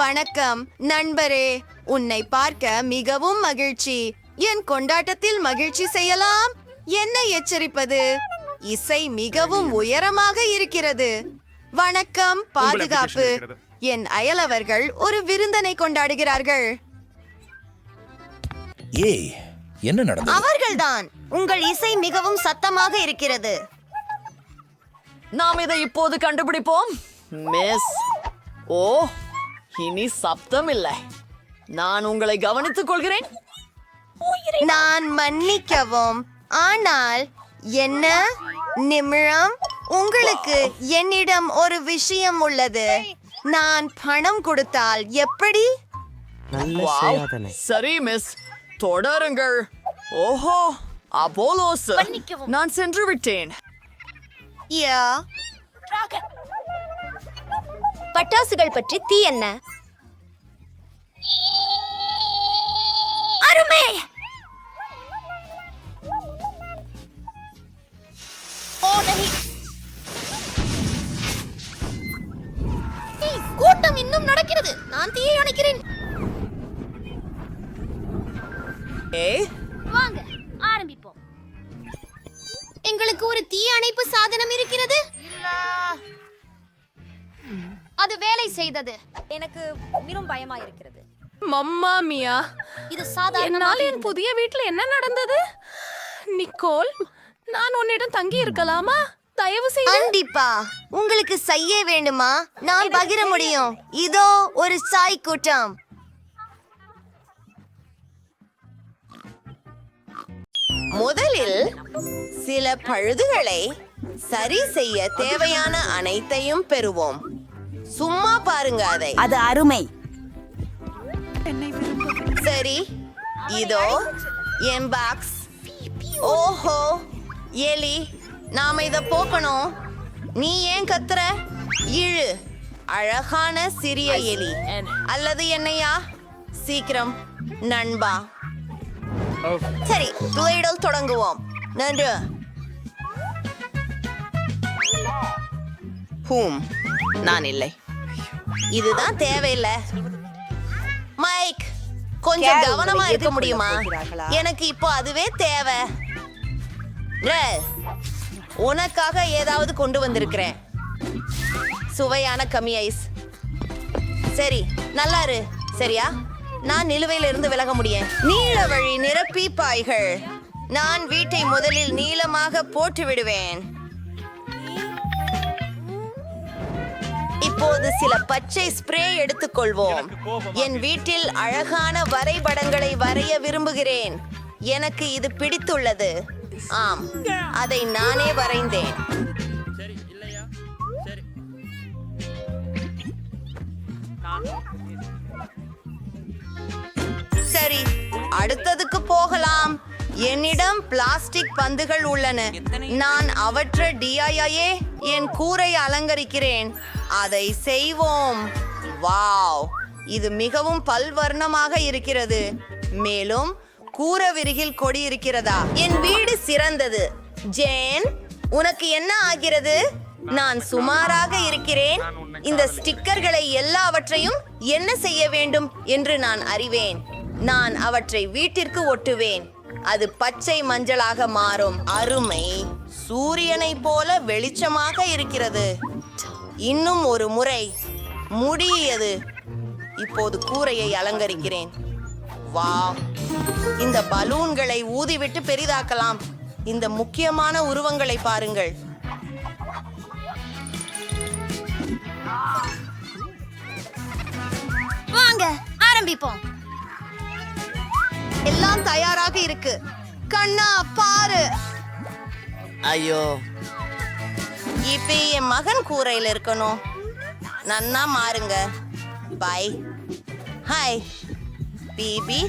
வணக்கம் நண்பரே. உன்னை பார்க்க மிகவும் மகிழ்ச்சி. என் கொண்டாட்டத்தில் மகிழ்ச்சி செய்யலாம். என்ன எச்சரிப்பது? இசை மிகவும் உயரமாக இருக்கிறது. வணக்கம், பாதுகாப்பு. என் அயலவர்கள் ஒரு விருந்தனை கொண்டாடுகிறார்கள். ஏய், என்ன நடந்தது? அவர்கள்தான். உங்கள் இசை மிகவும் சத்தமாக இருக்கிறது. நாம் இதை இப்போது கண்டுபிடிப்போம். மிஸ், ஓ, இனி சப்தம் இல்லை. நான் உங்களை கவனித்துக் கொள்கிறேன். நான் மன்னிக்கவும், ஆனால் என்ன நிமிடம், உங்களுக்கு என்னிடம் ஒரு விஷயம் உள்ளது. நான் பணம் கொடுத்தால் எப்படி? வாவ், சரி மிஸ், தொடருங்கள். ஓஹோ, அப்போலோஸ், நான் சென்று விட்டேன். யா, பட்டாசுகள் பற்றி தீ என்ன? அருமை. கூட்டம் இன்னும் நடக்கிறது. நான் தீயை அணைக்கிறேன். வாங்க ஆரம்பிப்போம். எங்களுக்கு ஒரு தீ அணைப்பு சாதனம் இருக்கிறது. அது வேலை செய்தது. எனக்கு மிகவும் பயமா இருக்கிறது. மம்மா மியா, இது சாதாரண. என்னால் என் புதிய வீட்டில் என்ன நடந்தது? நிக்கோல், நான் உன்னிடம் தங்கி இருக்கலாமா? தயவு செய்து கண்டிப்பா உங்களுக்கு செய்ய வேண்டுமா? நான் பகிர முடியும். இதோ ஒரு சாய் கூட்டம். முதலில் சில பழுதுகளை சரி செய்ய தேவையான அனைத்தையும் பெறுவோம். சும்மா பாருங்க அதை. அது அருமை. சரி, இதோ என் பாக்ஸ். ஓஹோ, எலி, நாம இத போக்கணும். நீ ஏன் கத்துற? இழு. அழகான சிறிய எலி அல்லது என்னையா? சீக்கிரம் நண்பா. சரி, துளையிடல் தொடங்குவோம். நன்று. நான் இல்லை. இதுதான் தேவையில்லை. மைக், கொஞ்சம் கவனமா இருக்க முடியுமா? எனக்கு இப்போ அதுவே தேவை. உனக்காக ஏதாவது கொண்டு வந்திருக்கிறேன். சுவையான கம்மி ஐஸ். சரி, நல்லா இரு. சரியா? நான் நிலுவையில இருந்து விலக முடியும். நீல வழி நிரப்பி பாய்கள். நான் வீட்டை முதலில் நீளமாக போட்டு விடுவேன். இப்போது சில பச்சை ஸ்ப்ரே எடுத்துக்கொள்வோம். என் வீட்டில் அழகான வரைபடங்களை வரைய விரும்புகிறேன். எனக்கு இது பிடித்துள்ளது. ஆம், அதை நானே வரைந்தேன். சரி, அடுத்ததுக்கு போகலாம். என்னிடம் பிளாஸ்டிக் பந்துகள் உள்ளன. நான் அவற்றை டிஐஏ என் கூரை அலங்கரிக்கிறேன். அதை செய்வோம். வாவ், இது மிகவும் பல்வர்ணமாக இருக்கிறது. மேலும் கூரவிருகில் கொடி இருக்கிறதா? என் வீடு சிறந்தது. ஜேன், உனக்கு என்ன ஆகிறது? நான் சுமாராக இருக்கிறேன். இந்த ஸ்டிக்கர்களை எல்லாவற்றையும் என்ன செய்ய வேண்டும் என்று நான் அறிவேன். நான் அவற்றை வீட்டிற்கு ஒட்டுவேன். அது பச்சை மஞ்சளாக மாறும். அருமை. சூரியனை போல வெளிச்சமாக இருக்கிறது. இன்னும் ஒரு முறை முடியது. இப்போது கூரையை அலங்கரிக்கிறேன். வாவ், இந்த பலூன்களை ஊதிவிட்டு பெரிதாக்கலாம். இந்த முக்கியமான உருவங்களை பாருங்கள். வாங்க ஆரம்பிப்போம். எல்லாம் தயாராக இருக்கு. கண்ணா பாரு. ஐயோ, இப்ப என் மகன் கூரையில இருக்கணும். நன்னா மாறுங்க. பை. ஹாய் பிபி,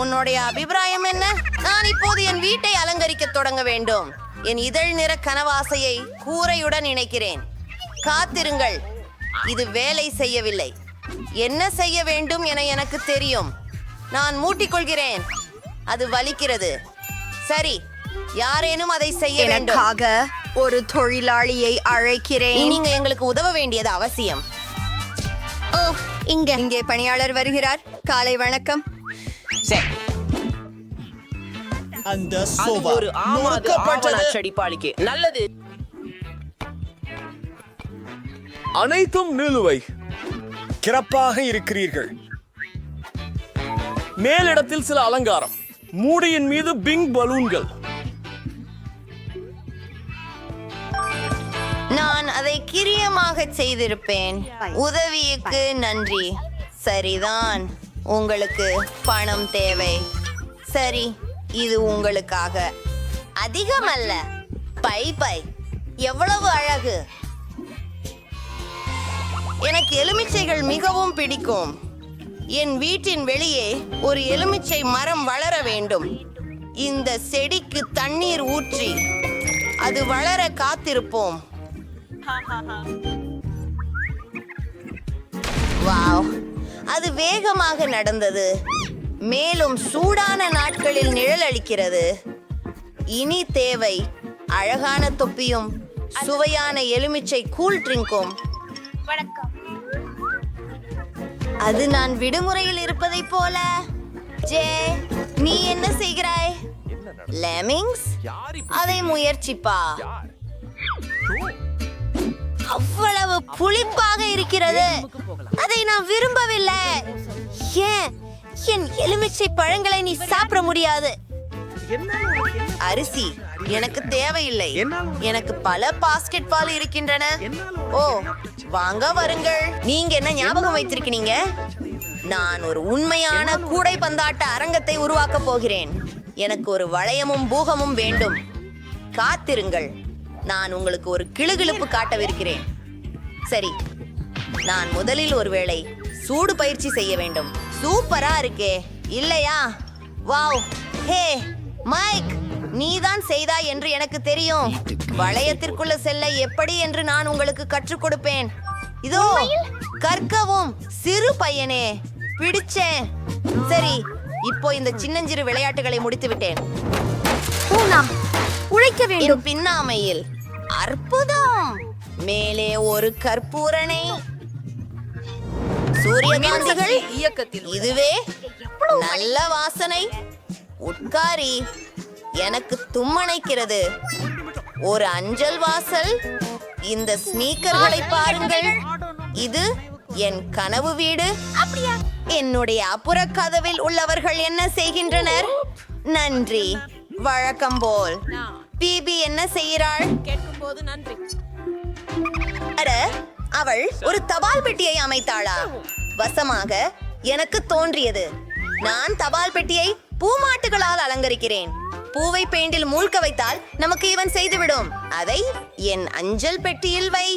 உன்னுடைய அபிப்பிராயம் என்ன? நான் இப்போது என் வீட்டை அலங்கரிக்க தொடங்க வேண்டும். என் இதழ் நிற கனவாசையை கூரையுடன் இணைக்கிறேன். காத்திருங்கள், இது வேலை செய்யவில்லை. என்ன செய்ய வேண்டும் என எனக்கு தெரியும். நான் மூட்டிக்கொள்கிறேன். அது வலிக்கிறது. சரி, யாரேனும் அதை செய்ய வேண்டும். ஒரு தொழிலாளியை அழைக்கிறேன். நீங்க எங்களுக்கு உதவ வேண்டியது அவசியம். ஓ, இங்கே பணியாளர் வருகிறார். காலை வணக்கம். அந்த ஒரு செடிப்பாளிக்கு நல்லது. அனைத்தும் நிலுவை. சிறப்பாக இருக்கிறீர்கள். மேலிடத்தில் சில அலங்காரம். மூடியின் மீது பிங் பலூன்கள். நான் அதை கிரியமாக செய்திருப்பேன். உதவிக்கு நன்றி. சரிதான், உங்களுக்கு பணம் தேவை. சரி, இது உங்களுக்காக. அதிகமல்ல. பை பை, எவ்வளவு அழகு. எனக்கு எலுமிச்சைகள் மிகவும் பிடிக்கும். என் வீட்டின் வெளியே ஒரு எலுமிச்சை மரம் வளர வேண்டும். இந்த செடிக்கு தண்ணீர் ஊற்றி அது வளர காத்திருப்போம். வாவ், அது வேகமாக நடந்தது. மேலும் சூடான நாட்களில் நிழல் அளிக்கிறது. இனி தேவை அழகான தொப்பியும் சுவையான எலுமிச்சை கூல் ட்ரிங்கும். அது நான் விடுமுறையில் இருப்பதைப் போல. ஜே, நீ என்ன செய்கிறாய்? லெமிங்ஸ், அதை முயற்சிப்பா. அவ்வளவு புளிப்பாக இருக்கிறது. அதை நான் விரும்பவில்லை. ஏன் என் எலுமிச்சை பழங்களை நீ சாப்பிட முடியாது? அரிசி எனக்கு தேவையில்லை. எனக்கு பல பாஸ்கெட் பால் இருக்கின்றன. ஓ, வாங்க வருங்கள். நீங்க என்ன ஞாபகம் வைத்திருக்கீங்க? நான் ஒரு உண்மையான கூடைப்பந்தாட்ட அரங்கத்தை உருவாக்க போகிறேன். எனக்கு ஒரு வளையமும் பூகமும் வேண்டும். காத்திருங்கள், நான் உங்களுக்கு ஒரு கிளுகிளுப்பு காட்டவிருக்கிறேன். சரி, நான் முதலில் ஒருவேளை சூடு பயிற்சி செய்ய வேண்டும். சூப்பரா இருக்கே, இல்லையா? வாவ்! ஹே மைக், நீதான் செய்தாய் என்று எனக்கு தெரியும். வளையத்திற்குள்ள செல்ல எப்படி என்று நான் உங்களுக்கு கற்றுக் கொடுப்பேன். இதோ கற்கவும். சிறு பையனே, பிடிச்சேன். சரி, இப்போ இந்த சின்னஞ்சிறு விளையாட்டுகளை முடித்து விட்டேன். உழைக்க வேண்டும். பின்னாமையில் அற்புதம். மேலே ஒரு கற்பூரணை, சூரியகாந்திகள் இயக்கத்தில் இதுவே நல்ல வாசனை. உட்காரி, எனக்கு தும்மணைக்கிறது. ஒரு அஞ்சல் வாசல். இந்த ஸ்னீக்கர்களை பாருங்கள். இது என் கனவு வீடு. என்னுடைய அப்புற கதவில் உள்ளவர்கள் என்ன செய்கின்றனர்? நன்றி. வழக்கம் போல் பிபி என்ன செய்கிறாள்? கேட்கும்போது நன்றி. அட, அவள் ஒரு தபால் பெட்டியை அமைத்தாளா? வசமாக எனக்கு தோன்றியது. நான் தபால் பெட்டியை பூமாட்டுகளால் அலங்கரிக்கிறேன். பூவை பெயிண்டில் மூழ்க வைத்தால் நமக்கு இவன் செய்துவிடும். அதை என் அஞ்சல் பெட்டியில் வை.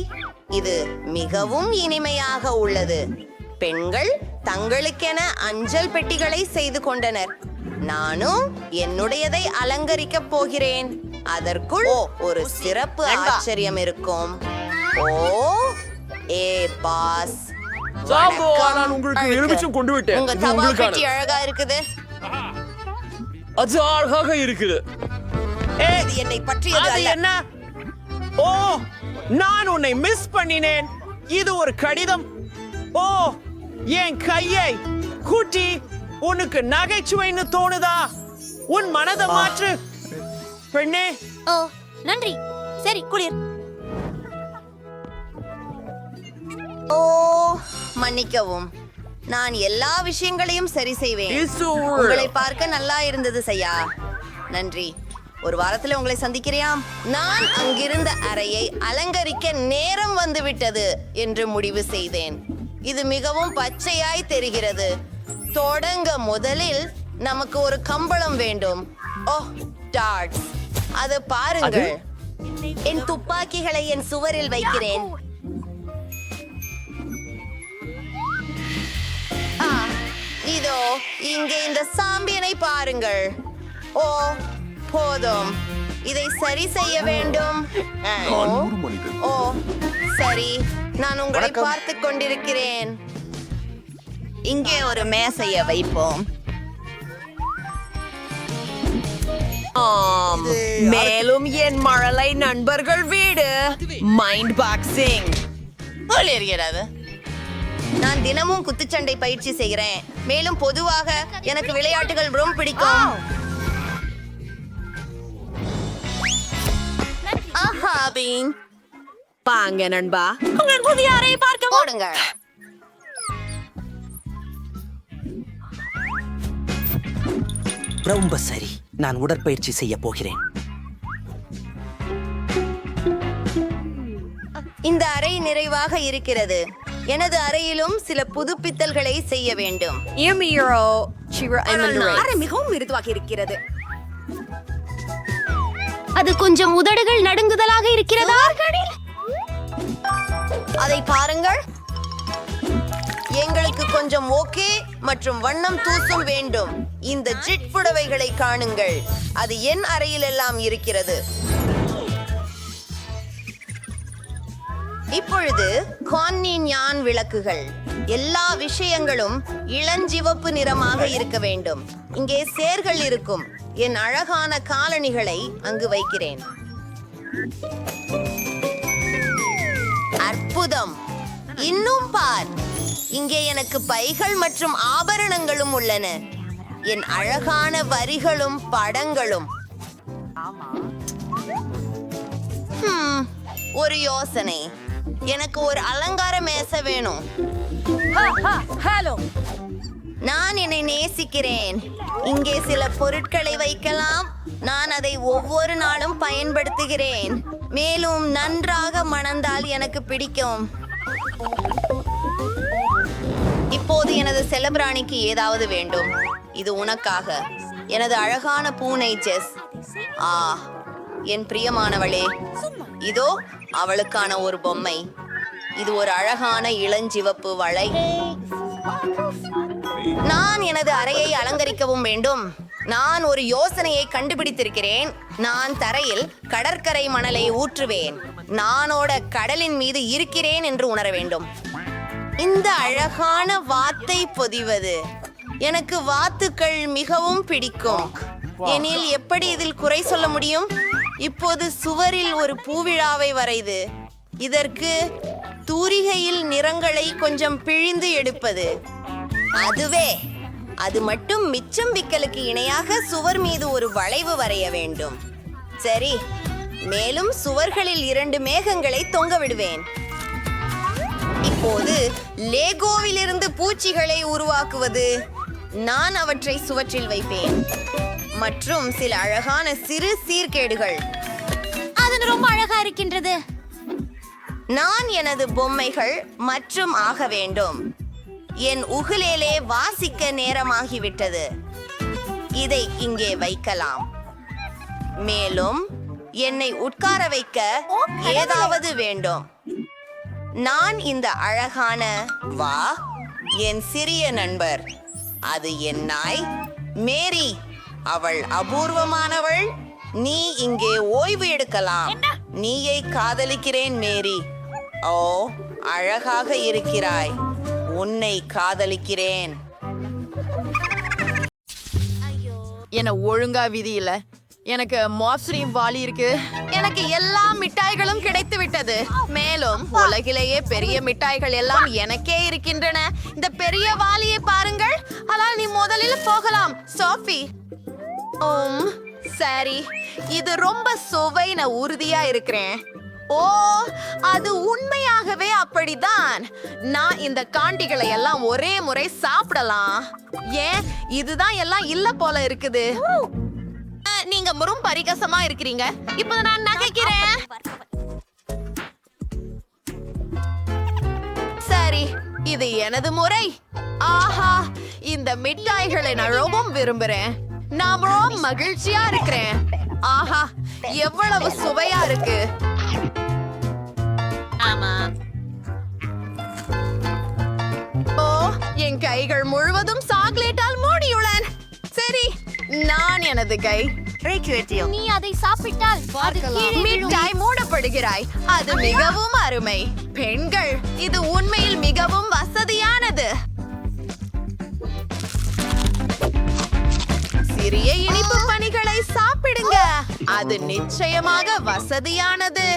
இது மிகவும் இனிமையாக உள்ளது. பெண்கள் தங்களுக்கென அஞ்சல் பெட்டிகளை செய்து கொண்டனர். நானும் என்னுடையதை அலங்கரிக்கப் போகிறேன். அதற்குள் ஒரு சிறப்பு ஆச்சரியம் இருக்கும். ஓ, ஏ பாஸ், சாம்போ, நான் உங்களுக்கு எலுமிச்சம் கொண்டு விட்டேன். உங்க இது தபால் உங்களுக்கானது. பெட்டி அழகா இருக்குது. அது அழகாக இருக்குது. இது என்னை பற்றியது அது அல்ல. என்ன? ஓ, நான் உன்னை மிஸ் பண்ணினேன். இது ஒரு கடிதம். ஓ, என் கையை குட்டி, உனக்கு நகைச்சுவைன்னு தோணுதா? உன் மனதை மாற்று பெண்ணே. ஓ, நன்றி. சரி, குளிர். ஓ, மன்னிக்கவும். நான் எல்லா விஷயங்களையும் சரி செய்வேன். இசுர். உங்களை பார்க்க நல்லா இருந்தது சையா. நன்றி. ஒரு வாரத்துல உங்களை சந்திக்கிறேன். நான் அங்கிருந்த அறையை அலங்கரிக்க நேரம் வந்துவிட்டது என்று முடிவு செய்தேன். இது மிகவும் பச்சையாய் தெரிகிறது. தொடங்க முதலில் நமக்கு ஒரு கம்பளம் வேண்டும். ஓ, டார்ட்ஸ். அது பாருங்கள். என் துப்பாக்கிகளை என் சுவரில் வைக்கிறேன். இதோ இங்கே இந்த சாம்பியனை பாருங்கள். ஓ, போதும். இதை சரி செய்ய வேண்டும். ஓ, சரி, நான் உங்களை பார்த்துக் கொண்டிருக்கிறேன். இங்கே ஒரு மேசையை வைப்போம். ஆம், மேலும் என் மழலை நண்பர்கள் வீடு மைண்ட் பாக்ஸிங் ஒளிர்கிறது. நான் தினமும் குத்துச்சண்டை பயிற்சி செய்கிறேன். மேலும் பொதுவாக எனக்கு விளையாட்டுகள் ரொம்ப பிடிக்கும். ஆஹா, பீங். பாங்க நண்பா, உங்கள் புதிய அறையை பார்க்க போடுங்க. ரொம்ப சரி, நான் உடற்பயிற்சி செய்ய போகிறேன். இந்த அறை நிறைவாக இருக்கிறது. எனது அறையிலும் சில புதுப்பித்தல்களை செய்ய வேண்டும். மிகவும் மிருதுவாக இருக்கிறது. அது கொஞ்சம் உதடுகள் நடுங்குதலாக இருக்கிறதா? அதை பாருங்கள். எங்களுக்கு கொஞ்சம் ஓகே மற்றும் வண்ணம் தூசும் வேண்டும். இந்த ஜிட் புடவைகளை காணுங்கள். அது என் அறையில் எல்லாம் இருக்கிறது. இப்பொழுது கான்னி ஞான் விளக்குகள். எல்லா விஷயங்களும் இளஞ்சிவப்பு நிறமாக இருக்க வேண்டும். இங்கே சேர்கள் இருக்கும். என் அழகான காலணிகளை அங்கு வைக்கிறேன். அற்புதம். இன்னும் பார், இங்கே எனக்கு பைகள் மற்றும் ஆபரணங்களும் உள்ளன. என் அழகான வரிகளும் படங்களும். ஒரு யோசனை. எனக்கு ஒரு அலங்கார மேசை வேணும். ஹலோ, நான் என்னை நேசிக்கிறேன். இங்கே சில பொருட்களை வைக்கலாம். நான் அதை ஒவ்வொரு நாளும் பயன்படுத்துகிறேன். மேலும் நன்றாக மணந்தால் எனக்கு பிடிக்கும். இப்போது எனது செல்லப்பிராணிக்கு ஏதாவது வேண்டும். இது உனக்காக, எனது அழகான பூனை ஜெஸ். என் பிரியமானவளே, இதோ அவளுக்கான ஒரு பொம்மை. இது ஒரு அழகான இளஞ்சிவப்பு வளை. நான் எனது அறையை அலங்கரிக்கவும் வேண்டும். நான் ஒரு யோசனையை கண்டுபிடித்திருக்கிறேன். நான் தரையில் கடற்கரை மணலை ஊற்றுவேன். நானோட கடலின் மீது இருக்கிறேன் என்று உணர வேண்டும். இந்த அழகான வாத்தை பொதிவது. எனக்கு வாத்துக்கள் மிகவும் பிடிக்கும். எனில் எப்படி இதில் குறை சொல்ல முடியும்? இப்போது சுவரில் ஒரு பூவிழாவை வரைது. இதற்கு தூரிகையில் நிறங்களை கொஞ்சம் பிழிந்து எடுப்பது. அதுவே அது மட்டும் மிச்சம் விக்கலுக்கு இணையாக சுவர் மீது ஒரு வளைவு வரைய வேண்டும். சரி, மேலும் சுவர்களில் 2 மேகங்களை தொங்க விடுவேன். இப்போது லேகோவிலிருந்து பூச்சிகளை உருவாக்குவது. நான் அவற்றை சுவற்றில் வைப்பேன் மற்றும் சில அழகான சிறு சீர்கேடுகள். அது ரொம்ப அழகா இருக்கின்றது. நான் எனது பொம்மைகள் மற்றும் ஆக வேண்டும். என் உகுலேலே வாசிக்க நேரமாகிவிட்டது. இதை இங்கே வைக்கலாம். மேலும் என்னை உட்கார வைக்க ஏதாவது வேண்டும். நான் இந்த அழகான வா என் சிறிய நண்பர். அது என் நாய் மேரி. அவள் அபூர்வமானவள். நீ இங்கே ஓய்வு எடுக்கலாம். நீயை காதலிக்கிறேன் மேரி. ஓ, அழகாக இருக்கிறாய். உன்னை காதலிக்கிறேன். என்ன ஒழுங்கா விதி இல்ல. எனக்கு மாப்ஸ்ரீம் வாலி இருக்கு. எனக்கு எல்லா மிட்டாய்களும் கிடைத்து விட்டது. மேலும் உலகிலேயே பெரிய மிட்டாய்கள் எல்லாம் எனக்கே இருக்கின்றன. இந்த பெரிய வாலியை பாருங்கள். ஆனால் நீ முதலில் போகலாம் சோஃபி. சரி, இது ரொம்ப சுவை. நான் உறுதியா இருக்கிறேன். ஓ, அது உண்மையாகவே அப்படிதான். நான் இந்த காண்டிகளை எல்லாம் ஒரே முறை சாப்பிடலாம். ஏன் இதுதான் எல்லாம் இல்ல போல இருக்குது. நீங்க ரொம்ப பரிகசமா இருக்கிறீங்க. இப்ப நான் நகைக்கிறேன். சரி, இது எனது முறை. ஆஹா, இந்த மிட்டாய்களை நான் ரொம்ப விரும்புறேன். நான் ரொம்ப மகிழ்ச்சியா இருக்கிறேன். ஆஹா, எவ்வளவு சுவையா இருக்கு. ஓ, என் கைகள் முழுவதும் சாக்லேட்டால் மூடியுள்ளன. சரி, நான் எனது கை நீ அதை சாப்பிட்டால் அது கீழே விழும். மிட்டாய் மூடப்படுகிறாய். அது மிகவும் அருமை. பெண்கள், இது உண்மையில் மிகவும் வசதியானது. சிறிய இனிப்பு பணிகளை சாப்பிடுங்க. அது நிச்சயமாக வசதியானது.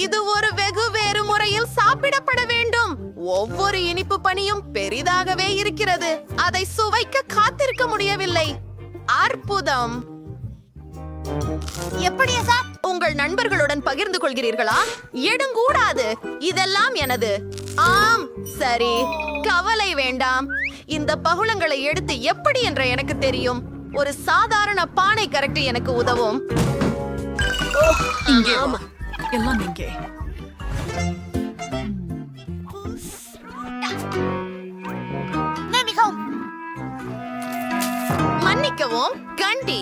இது ஒரு வெகு வேறு முறையில் சாப்பிடப்பட வேண்டும். ஒவ்வொரு இனிப்பு பணியும் பெரிதாகவே இருக்கிறது. அதை சுவைக்க காத்திருக்க முடியவில்லை. அற்புதம். எப்படி சார்? உங்கள் நண்பர்களுடன் பகிர்ந்து கொள்கிறீர்களா? எடுங்கூடாது. இதெல்லாம் எனது. ஆம், சரி, கவலை வேண்டாம். இந்த பகுளங்களை எடுத்து எப்படி என்ற எனக்கு தெரியும். ஒரு சாதாரண பானை கரெக்ட் எனக்கு உதவும். எல்லாம் இங்கே. மன்னிக்கவும் கண்டி,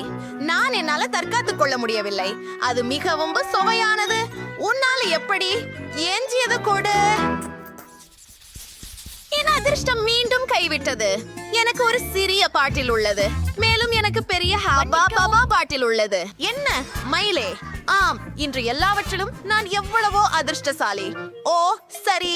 நான் என்னால தற்காத்துக் கொள்ள முடியவில்லை. அது மிகவும் சுவையானது. உன்னால எப்படி? எஞ்சியது கொடு. என் அதிர்ஷ்டம் மீண்டும் கைவிட்டது. எனக்கு ஒரு சிறிய பாட்டில் உள்ளது. மேலும் எனக்கு பெரிய ஹாபா பாபா பாட்டில் உள்ளது. என்ன மயிலே? ஆம், இன்று எல்லாவற்றிலும் நான் எவ்வளவோ அதிர்ஷ்டசாலி. ஓ சரி,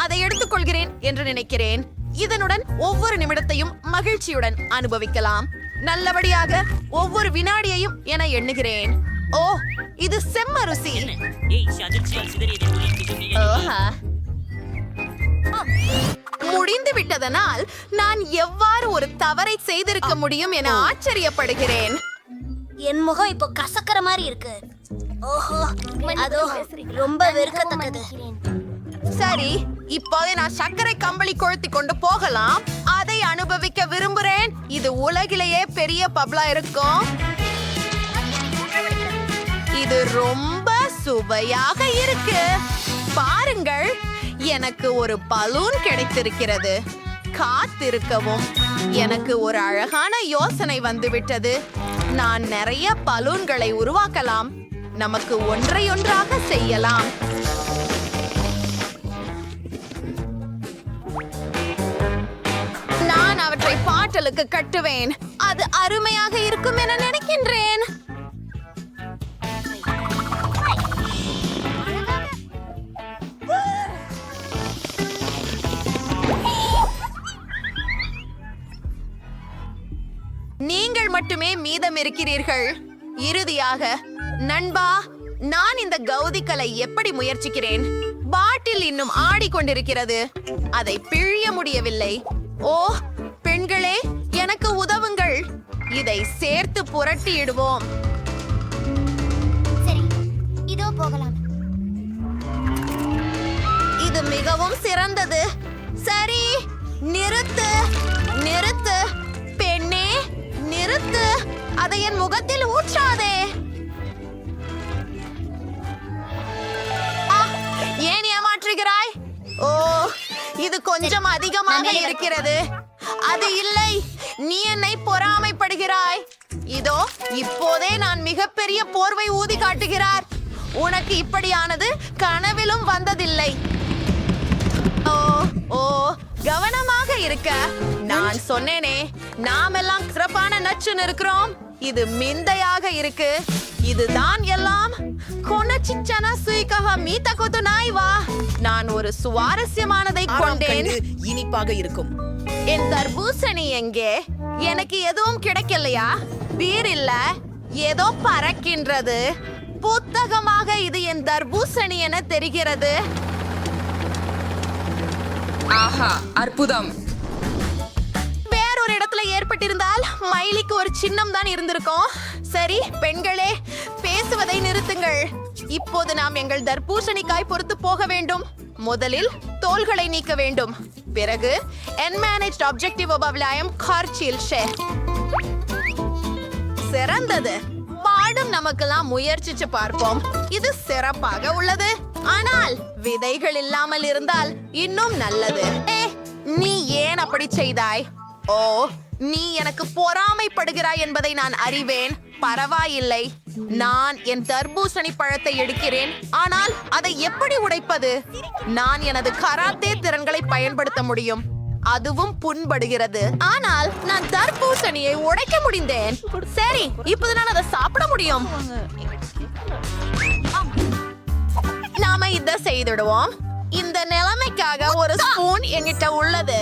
அதை எடுத்துக்கொள்கிறேன் என்று நினைக்கிறேன். இதனுடன் ஒவ்வொரு நிமிடத்தையும் மகிழ்ச்சியுடன் அனுபவிக்கலாம். நல்லபடியாக ஒவ்வொரு வினாடியையும் என எண்ணுகிறேன். ஓ, இது செம்ம ருசி. முடிந்து விட்டதனால் நான் எவ்வாறு ஒரு தவறை செய்திருக்க முடியும் என ஆச்சரியப்படுகிறேன். என் முகம் இப்போ கசக்கற மாதிரி இருக்கு. ஓஹோ, அதோ ரொம்ப வெறுக்கத்தக்கது. சரி, இப்போதே நான் சர்க்கரை கம்பளி கொளுத்தி கொண்டு போகலாம். அதை அனுபவிக்க விரும்புகிறேன். இது உலகிலேயே பெரிய பப்ளா இருக்கும். இது ரொம்ப சுவையாக இருக்கு. பாருங்கள், எனக்கு ஒரு பலூன் கிடைத்திருக்கிறது. காத்திருக்கவும். எனக்கு ஒரு அழகான யோசனை வந்துவிட்டது. நான் நிறைய பலூன்களை உருவாக்கலாம். நமக்கு ஒன்றையொன்றாக செய்யலாம். நான் அவற்றை பாட்டலுக்கு கட்டுவேன். அது அருமையாக இருக்கும் என நினைக்கின்றேன். நீங்கள் மட்டுமே மீதம் இருக்கிறீர்கள். இறுதியாக, நண்பா, நான் இந்த கௌதிக்கலை எப்படி முயற்சிக்கிறேன். பாட்டில் இன்னும் ஆடிக்கொண்டிருக்கிறது. அதை பிழிய முடியவில்லை. ஓ பெண்களே, எனக்கு உதவுங்கள். இதை சேர்த்து புரட்டியிடுவோம். சரி, இதோ போகலாம். இது மிகவும் சிறந்தது. சரி, நிறுத்து நிறுத்து பெண்ணே, நிறுத்து. அதை என் முகத்தில் ஊற்றாதே. ஏன் ஏமாற்றுகிறாய்? ஓ, இது கொஞ்சம் அதிகமாக இருக்கிறது. அது இல்லை, நீ என்னை பொறாமைப்படுகிறாய். இதோ இப்போதே நான் மிகப்பெரிய போர்வை ஊதி காட்டுகிறார். உனக்கு இப்படியானது கனவிலும் வந்ததில்லை. ஓ ஓ, கவனமாக இருக்க. நான் சொன்னேனே, நாமெல்லாம் சிறப்பான நச்சுன்னு இருக்கிறோம். இது மிந்தையாக இருக்கு. இதுதான் எல்லாம். கொனச்சிச்சனா சுயிகஹ மீத கொத்து நாய்வா. நான் ஒரு சுவாரஸ்யமானதை கொண்டேன். இனிப்பாக இருக்கும். என் தர்பூசணி எங்கே? எனக்கு எதுவும் கிடைக்கலையா? பீர் இல்ல, ஏதோ பறக்கின்றது. புத்தகமாக இது என் தர்பூசணி என தெரிகிறது. ஆஹா, அற்புதம். வேறொரு இடத்துல ஏற்பட்டிருந்தால் மைலிக்கு ஒரு சின்னம் தான் இருந்திருக்கும். சரி பெண்களே, பேசுவதை நிறுத்துங்கள். இப்போது நாம் எங்கள் தர்பூசணிக்காய் பொறுத்து போக வேண்டும். முதலில் தோல்களை நீக்க வேண்டும். பிறகு என்மேனேஜ்ட் ஆப்ஜெக்டிவ் ஒபவ்லாயம் கார்ச்சில் ஷே. சிறந்தது. பாடும் நமக்கெல்லாம் முயற்சிச்சு பார்ப்போம். இது சிறப்பாக உள்ளது. ஆனால் விதைகள் இல்லாமல் இருந்தால் இன்னும் நல்லது. நீ ஏன் அப்படி செய்தாய்? ஓ, நீ எனக்கு பொறாமைப்படுகிறாய் என்பதை நான் அறிவேன். பரவாயில்லை, நான் என் தர்பூசணி பழத்தை எடுக்கிறேன். ஆனால் அதை எப்படி உடைப்பது? நான் எனது கராத்தே திறன்களை பயன்படுத்த முடியும். அதுவும் புண்படுகிறது. ஆனால் நான் தர்பூசணியை உடைக்க முடிந்தேன். சரி, இப்போது நான் அதை சாப்பிட முடியும். நாம இத செய்துடுவோம். இந்த நிலைமைக்காக ஒரு ஸ்பூன் என்கிட்ட உள்ளது.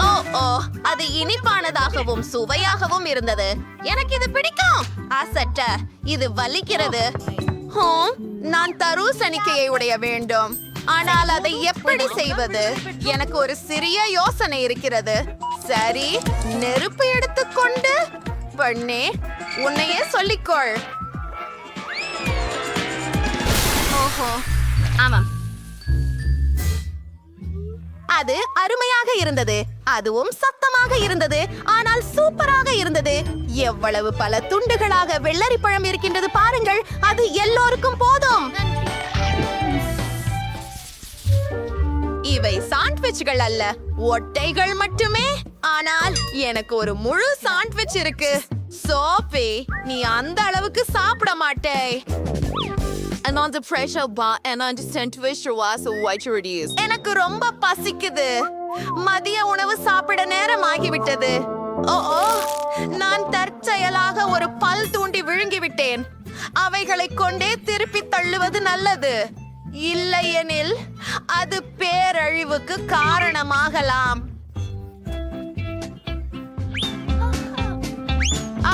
ஓ ஓ, அது இனிப்பானதாகவும் சுவையாகவும் இருந்தது. எனக்கு இது பிடிக்கும். அசட்ட, இது வலிக்கிறது. நான் தர்பூசணிக்கையை உடைய வேண்டும். ஆனால் அதை எப்படி செய்வது? எனக்கு ஒரு சிறிய யோசனை இருக்கிறது. சரி, நெருப்பு எடுத்துக்கொண்டு பண்ணே, உன்னையே சொல்லிக்கொள். ஓஹோ, ஆமாம், அது அருமையாக இருந்தது. அதுவும் சத்தமாக இருந்தது. ஆனால் சூப்பராக இருந்தது. எவ்வளவு பல துண்டுகளாக வெள்ளரி பழம் இருக்கின்றது பாருங்கள். அது எல்லோருக்கும் போதும். இவை சாண்ட்விச்கள் அல்ல, ஒட்டைகள் மட்டுமே. ஆனால் எனக்கு ஒரு முழு சாண்ட்விச் இருக்கு. சோபி, நீ அந்த அளவுக்கு சாப்பிட மாட்டே. எனக்கு ரொம்ப பசிக்குது. மதிய உணவு சாப்பிட நேரம் ஆகிவிட்டது. ஓ ஓ, நான் தற்செயலாக ஒரு பல் தூண்டி விழுங்கிவிட்டேன். அவைகளை கொண்டே திருப்பி தள்ளுவது நல்லது. இல்லையெனில் அது பேரழிவுக்கு காரணமாகலாம்.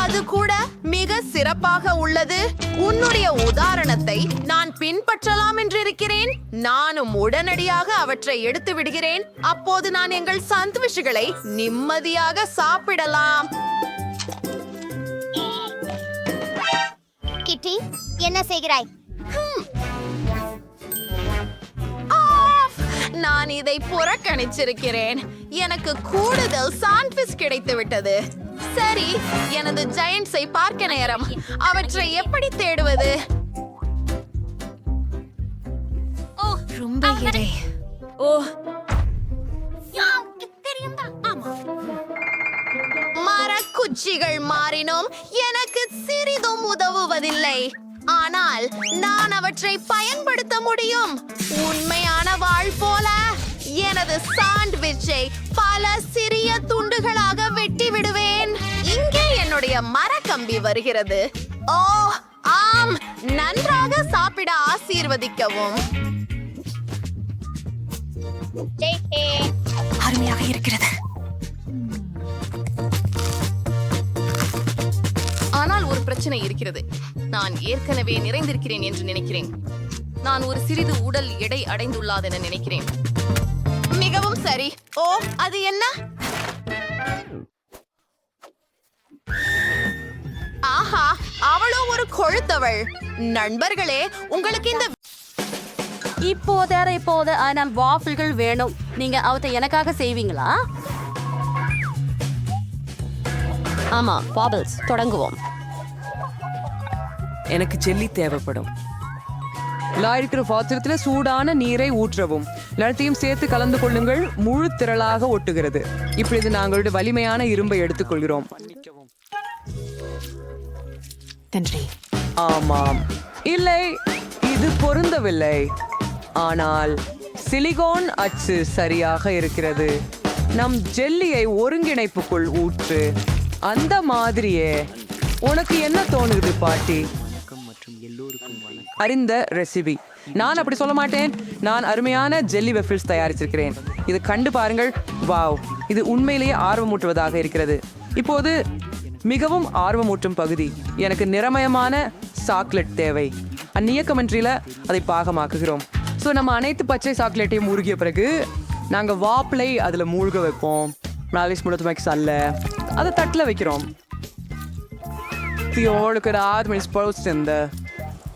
அது கூட மிக சிறப்பாக உள்ளது. உன்னுடைய உதாரணத்தை நான் பின்பற்றலாம் என்று இருக்கிறேன். நானும் உடனடியாக அவற்றை எடுத்து விடுகிறேன். அப்போது நான் எங்கள் சாண்ட்விச்களை நிம்மதியாக சாப்பிடலாம். கிட்டி, என்ன செய்கிறாய்? நான் இதை புறக்கணிச்சிருக்கிறேன். எனக்கு கூடுதல் சாண்ட்விச் கிடைத்து விட்டது. சரி, எனது ஜெயண்ட்ஸை பார்க்க நேரம். அவற்றை எப்படி தேடுவது? ரொம்ப எடை. மரக்குச்சிகள் மாறினும் எனக்கு சிறிதும் உதவுவதில்லை. ஆனால் நான் அவற்றை பயன்படுத்த முடியும். உண்மையான வாள் போல எனது சாண்ட்விச்சை பல சிறிய துண்டுகளாக வெட்டி விடுவேன். இங்கே என்னுடைய மரக்கம்பி வருகிறது. ஓ ஆம், நன்றாக சாப்பிட ஆசீர்வதிக்கவும். அருமையாக இருக்கிறது. ஆனால் ஒரு பிரச்சனை இருக்கிறது. நான் ஏற்கனவே நிறைந்திருக்கிறேன் என்று நினைக்கிறேன். நான் ஒரு சிறிது உடல் எடை அடைந்துள்ளதென நினைக்கிறேன். மிகவும் சரி. ஓ, அது என்ன? ஆஹா, அவளோ ஒரு கொழுத்தவள். நண்பர்களே, உங்களுக்கு இந்த இப்போது நம் வாஃபிள்கள் வேணும். நீங்க அவத்தை எனக்காக செய்வீங்களா? ஆமா, பாபிள்ஸ் தொடங்குவோம். எனக்கு ஜெல்லி தேவைப்படும். இருக்கிற பாத்திரத்துல சூடான நீரை ஊற்றவும். எல்லாத்தையும் சேர்த்து கலந்து கொள்ளுங்கள். முழு திரளாக ஒட்டுகிறது. இப்பொழுது நாங்களுடைய வலிமையான இரும்பை எடுத்துக்கொள்கிறோம். ஆமாம், இல்லை, இது பொருந்தவில்லை. ஆனால் சிலிகான் அச்சு சரியாக இருக்கிறது. நம் ஜெல்லியை ஒருங்கிணைப்புக்குள் ஊற்று. அந்த மாதிரியே. உனக்கு என்ன தோணுது பாட்டி? அறிந்த ரெசிபி. நான் அப்படி சொல்ல மாட்டேன். நான் அருமையான ஜெல்லி வெஃபில்ஸ் தயாரிச்சிருக்கிறேன். இது கண்டு பாருங்கள். வாவ், இது உண்மையிலேயே ஆர்வமூட்டுவதாக இருக்கிறது. இப்போது மிகவும் ஆர்வமூட்டும் பகுதி. எனக்கு நிறமயமான சாக்லேட் தேவை. அந்நியக்கமன்றில அதை பாகமாக்குகிறோம். ஸோ நம்ம அனைத்து பச்சை சாக்லேட்டையும் மூழ்கிய பிறகு நாங்கள் வாப்பிளை அதில் மூழ்க வைப்போம். நாளிஸ் முழுத்து மேக்ஸ் அல்ல, அதை தட்டில் வைக்கிறோம்.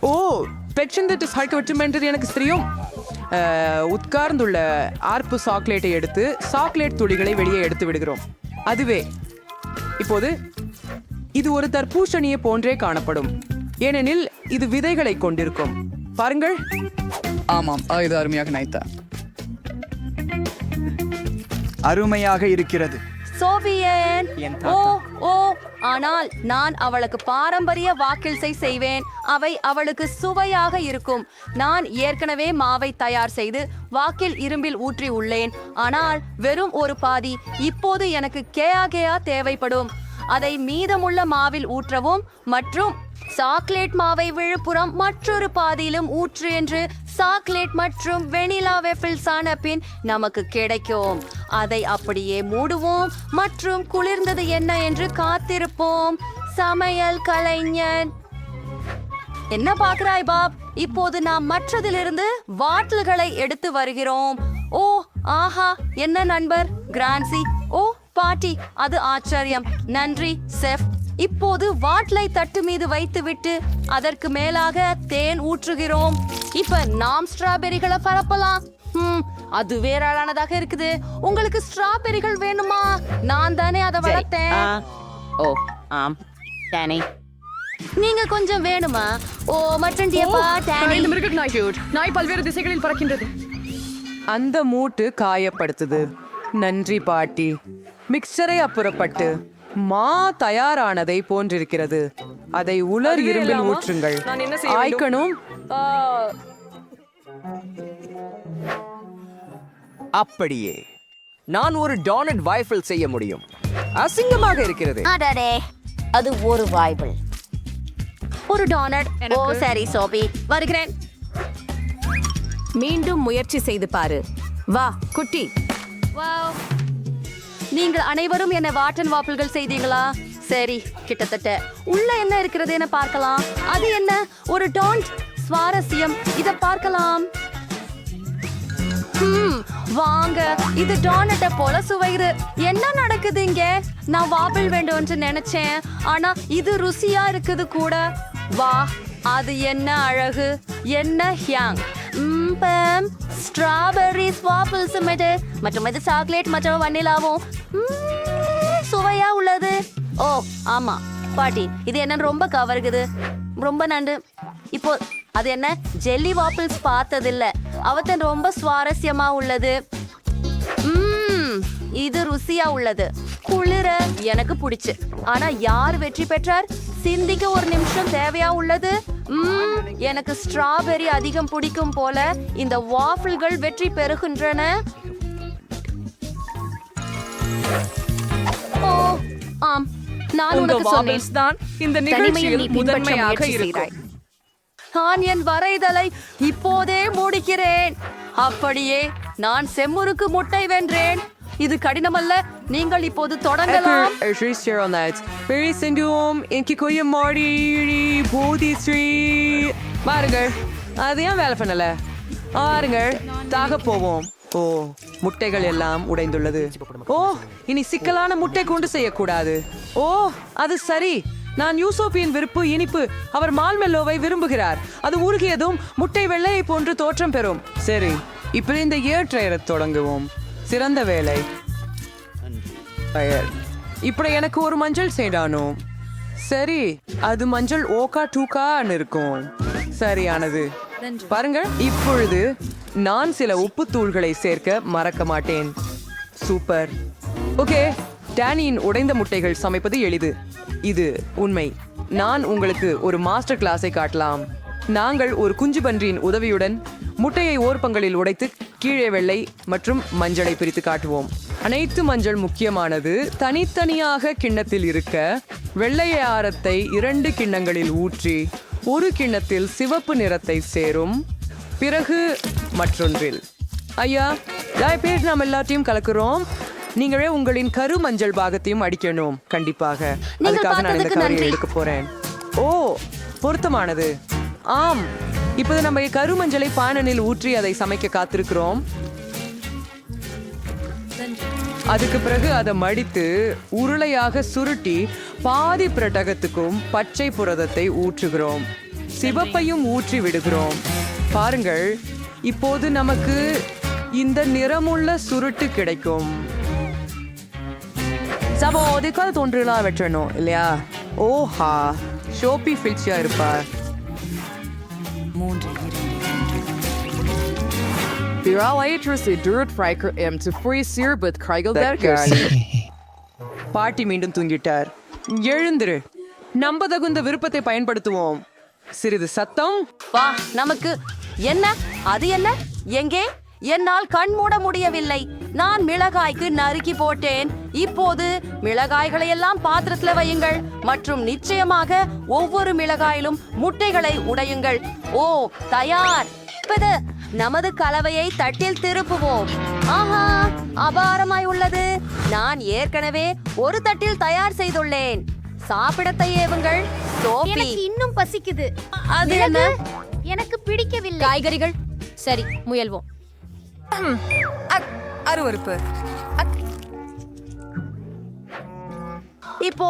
ஓ, பெட்சந்தட்டு சாய்க்க வச்சுமென்றது எனக்கு தெரியும். உட்கார்ந்துள்ள ஆர்ப்பு சாக்லேட்டை எடுத்து சாக்லேட் துளிகளை வெளியே எடுத்து விடுகிறோம். அதுவே இப்போது இது ஒரு தர்பூசணியை போன்றே காணப்படும். ஏனெனில் இது விதைகளை கொண்டிருக்கும். பாருங்கள். ஆமாம், இது அருமையாக நைத்தா. அருமையாக இருக்கிறது. சோபியன். ஓ, ஆனால் நான் அவளுக்கு பாரம்பரிய வாக்கில்ஸை செய்வேன். அவை அவளுக்கு சுவையாக இருக்கும். நான் ஏற்கனவே மாவை தயார் செய்து வாக்கில் இரும்பில் ஊற்றி உள்ளேன். ஆனால் வெறும் ஒரு பாதி. இப்போது எனக்கு கேயா தேவைப்படும். அதை மீதமுள்ள மாவில் ஊற்றவும் மற்றும் சாக்லேட் மாவை விழுப்புறம் மற்றொரு பாதியிலும் ஊற்று என்று சாக்லேட் மற்றும் வெனிலா வெஃபில்ஸ் ஆன பின் நமக்கு கிடைக்கும். அதை அப்படியே மூடுவோம் மற்றும் குளிர்ந்தது என்ன என்று காத்திருப்போம். சமையல் கலைஞன். என்ன பார்க்கிறாய் பாப்? இப்போது நாம் மற்றதிலிருந்து வாட்டல்களை எடுத்து வருகிறோம். ஓ ஆஹா, என்ன நண்பர் கிரான்சி. ஓ பாட்டி, அது ஆச்சரியம். நன்றி செஃப். இப்போது வாட்லை தட்டு மீது வைத்துவிட்டு அதற்கு மேலாக தேன் ஊற்றுகிறோம். இப்ப நாம் ஸ்ட்ராபெரிகளை பரப்பலாம். அது வேறானதாக இருக்குது. உங்களுக்கு ஸ்ட்ராபெரிகள் வேணுமா? நான் தானே அதை வளர்த்தேன். ஓ ஆம் டானி, நீங்க கொஞ்சம் வேணுமா? ஓ மற்றும் நாய் பல்வேறு திசைகளில் பறக்கின்றது. அந்த மூட்டு காயப்படுத்துது. நன்றி பாட்டி. மிக்சரை அப்புறப்பட்டு மா தயாரானதை போன்றிருக்கிறது. அதை உலர் இரும்பில் ஊற்றுங்கள். ஆய்க்கணும். அப்படியே நான் ஒரு டோனட் வாய்ஃபில் செய்ய முடியும். அசிங்கமாக இருக்கிறது. அது ஒரு வாய்பிள். ஒரு டோனட். ஓ சரி சோபி, வருகிறேன். மீண்டும் முயற்சி செய்து பாரு. வா குட்டி. நீங்கள் அனைவரும் என்ன வாட்டன் வாப்பிள்கள் செய்தீங்களா? சரி, கிட்டத்தட்ட. உள்ள என்ன இருக்கிறது என பார்க்கலாம். அது என்ன? ஒரு டோன்ட். சுவாரஸ்யம். இத பார்க்கலாம். வாங்க, இது டோனட்டை போல சுவையுது. என்ன நடக்குது இங்க? நான் வாப்பிள் வேண்டும் என்று நினைச்சேன், ஆனா இது ருசியா இருக்குது கூட. வா, அது என்ன அழகு, என்ன ஹியாங். ஸ்ட்ராபெரி வாப்பிள்ஸ் மற்றும் இது சாக்லேட் மற்றும் வனிலாவும் சுவையா உள்ளது. ஓ ஆமா பாட்டி, இது என்ன ரொம்ப கவருகுது. ரொம்ப நன்று. இப்போ அது என்ன ஜெல்லி வாப்பிள்ஸ் பார்த்ததில்ல. அவத்தன் ரொம்ப சுவாரஸ்யமா உள்ளது. இது ருசியா உள்ளது. குளிர எனக்கு பிடிச்சு. ஆனா யார் வெற்றி பெற்றார்? சிந்திக்க ஒரு நிமிஷம் தேவையா உள்ளது. எனக்கு ஸ்ட்ராபெரி அதிகம் பிடிக்கும் போல இந்த வாஃபிள்கள் வெற்றி பெறுகின்றன. ஓ ஆம், நான் உனக்கு சொன்னேன் தான் இந்த நிகழ்ச்சியில் முதன்மையாக இருக்கும். நான் என் வரைதலை இப்போதே முடிக்கிறேன். அப்படியே நான் செம்முருக்கு முட்டை வென்றேன். இது கடினமல்ல. நீங்கள் இப்போது தொடங்கலாம். பாருங்கள், அது ஏன் வேலை பண்ணல? பாருங்கள், தாக போவோம். ஓ, முட்டைகள் எல்லாம் உடைந்துள்ளது. ஓ, இனி சிக்கலான முட்டை கொண்டு செய்யக்கூடாது. ஓ, அது சரி. நான் யூசோப்பியின் விருப்பு இனிப்பு. அவர் மால்மெல்லோவை விரும்புகிறார். அது உருகியதும் முட்டை வெள்ளையை போன்று தோற்றம் பெறும். சரி, இப்ப இந்த ஏர் ட்ரையரை தொடங்குவோம். சிறந்த வேலை. இப்படி எனக்கு ஒரு மஞ்சள் செய்தானோ. சரி, அது மஞ்சள் ஓகா டூக்கான்னு இருக்கும். சரியானது. பாருங்கள், இப்பொழுது நான் சில உப்பு தூள்களை சேர்க்க மறக்க மாட்டேன். சூப்பர். ஓகே, டேனியின் உடைந்த முட்டைகள் சமைப்பது எளிது. இது உண்மை. நான் உங்களுக்கு ஒரு மாஸ்டர் கிளாஸை காட்டலாம். நாங்கள் ஒரு குஞ்சு பன்றியின் உதவியுடன் முட்டையை ஓர்பங்களில் உடைத்து கீழே வெள்ளை மற்றும் மஞ்சளை பிரித்து காட்டுவோம். அனைத்து மஞ்சள் முக்கியமானது. தனித்தனியாக கிண்ணத்தில் இருக்க வெள்ளைய ஆரத்தை 2 கிண்ணங்களில் ஊற்றி ஒரு கிண்ணத்தில் சிவப்பு நிறத்தை சேரும். பிறகு மற்றொன்றில். ஐயா, பேர் நாம் எல்லாத்தையும் கலக்குறோம். நீங்களே உங்களின் கரு மஞ்சள் பாகத்தையும் அடிக்கணும். கண்டிப்பாக. அதுக்காக நான் இந்த கவரையை எடுக்க போறேன். ஓ, பொருத்தமானது. ஆம், இப்போது நம்ம கரு மஞ்சளை பானனில் ஊற்றி அதை சமைக்க காத்திருக்கிறோம். அதுக்கு பிறகு அதை மடித்து உருளையாக சுருட்டி பாதி பிரட்டகத்துக்கும் பச்சை புரதத்தை ஊற்றுகிறோம். சிவப்பையும் ஊற்றி விடுகிறோம். பாருங்கள், இப்போது நமக்கு இந்த நிறமுள்ள சுருட்டு கிடைக்கும். சபோ அதுக்காக தோன்றலாம் வெட்டணும் இல்லையா? ஓஹா, ஷோபி ஃபில்ச்சியா இருப்பார். பாட்டி மீண்டும் தூங்கிட்டார். எழுந்திரு. நம்பதகுந்த விருப்பத்தை பயன்படுத்துவோம். சிறிது சத்தம். வா, நமக்கு என்ன? அது என்ன? எங்கே? என்னால் கண் மூட முடியவில்லை. நான் மிளகாய்க்கு நறுக்கி போட்டேன். இப்போது மிளகாய்களை எல்லாம் பாத்திரத்துல வையுங்கள் மற்றும் நிச்சயமாக ஒவ்வொரு மிளகாயிலும் முட்டைகளை உடையுங்கள். ஓ, தயார். நமது கலவையை தட்டில் திருப்புவோம். ஆஹா, அபாரமாய் உள்ளது. நான் ஏற்கனவே ஒரு தட்டில் தயார் செய்துள்ளேன். சாப்பிடத்தை ஏவுங்கள். சோபி, இன்னும் பசிக்குது. அது என்ன? எனக்கு பிடிக்கவில்லை. காய்கறிகள். சரி, முயல்வோம். அருவருப்பு. இப்போ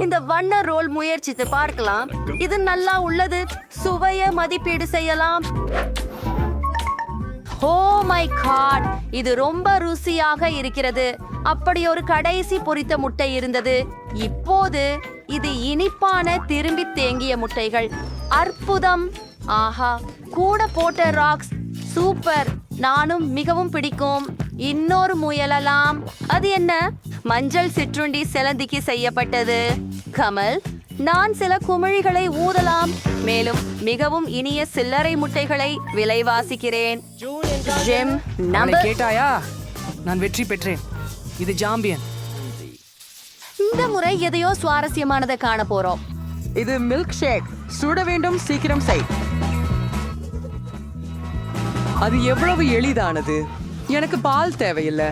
இந்த வண்ண ரோல் முயற்சித்து பார்க்கலாம். இது நல்லா உள்ளது. சுவைய மதிப்பீடு செய்யலாம். ஓ மை காட், இது ரொம்ப ருசியாக இருக்கிறது. அப்படி ஒரு கடைசி பொரித்த முட்டை இருந்தது. இப்போது இது இனிப்பான திரும்பி தேங்கிய முட்டைகள். அற்புதம். ஆஹா, கூட போட்ட ராக்ஸ். சூப்பர். நானும் மிகவும் பிடிக்கும். இன்னொரு முயலலாம். அது என்ன? மஞ்சள் சிற்றுண்டி செலந்திக்கு செய்யப்பட்டது. கமல், நான் சில குமிழிகளை ஊதலாம். மேலும் மிகவும் இனிய சில்லறை முட்டைகளை விலைவாசிக்கிறேன். ஜிம், கேட்டாயா? நான் வெற்றி பெற்றேன். இது ஜாம்பியன். இந்த முறை எதையோ சுவாரஸ்யமானதை காண போறோம். இது மில்க் ஷேக். சுட வேண்டும், சீக்கிரம் செய். அது எவ்வளவு எளிதானது. எனக்கு பால் தேவையில்லை.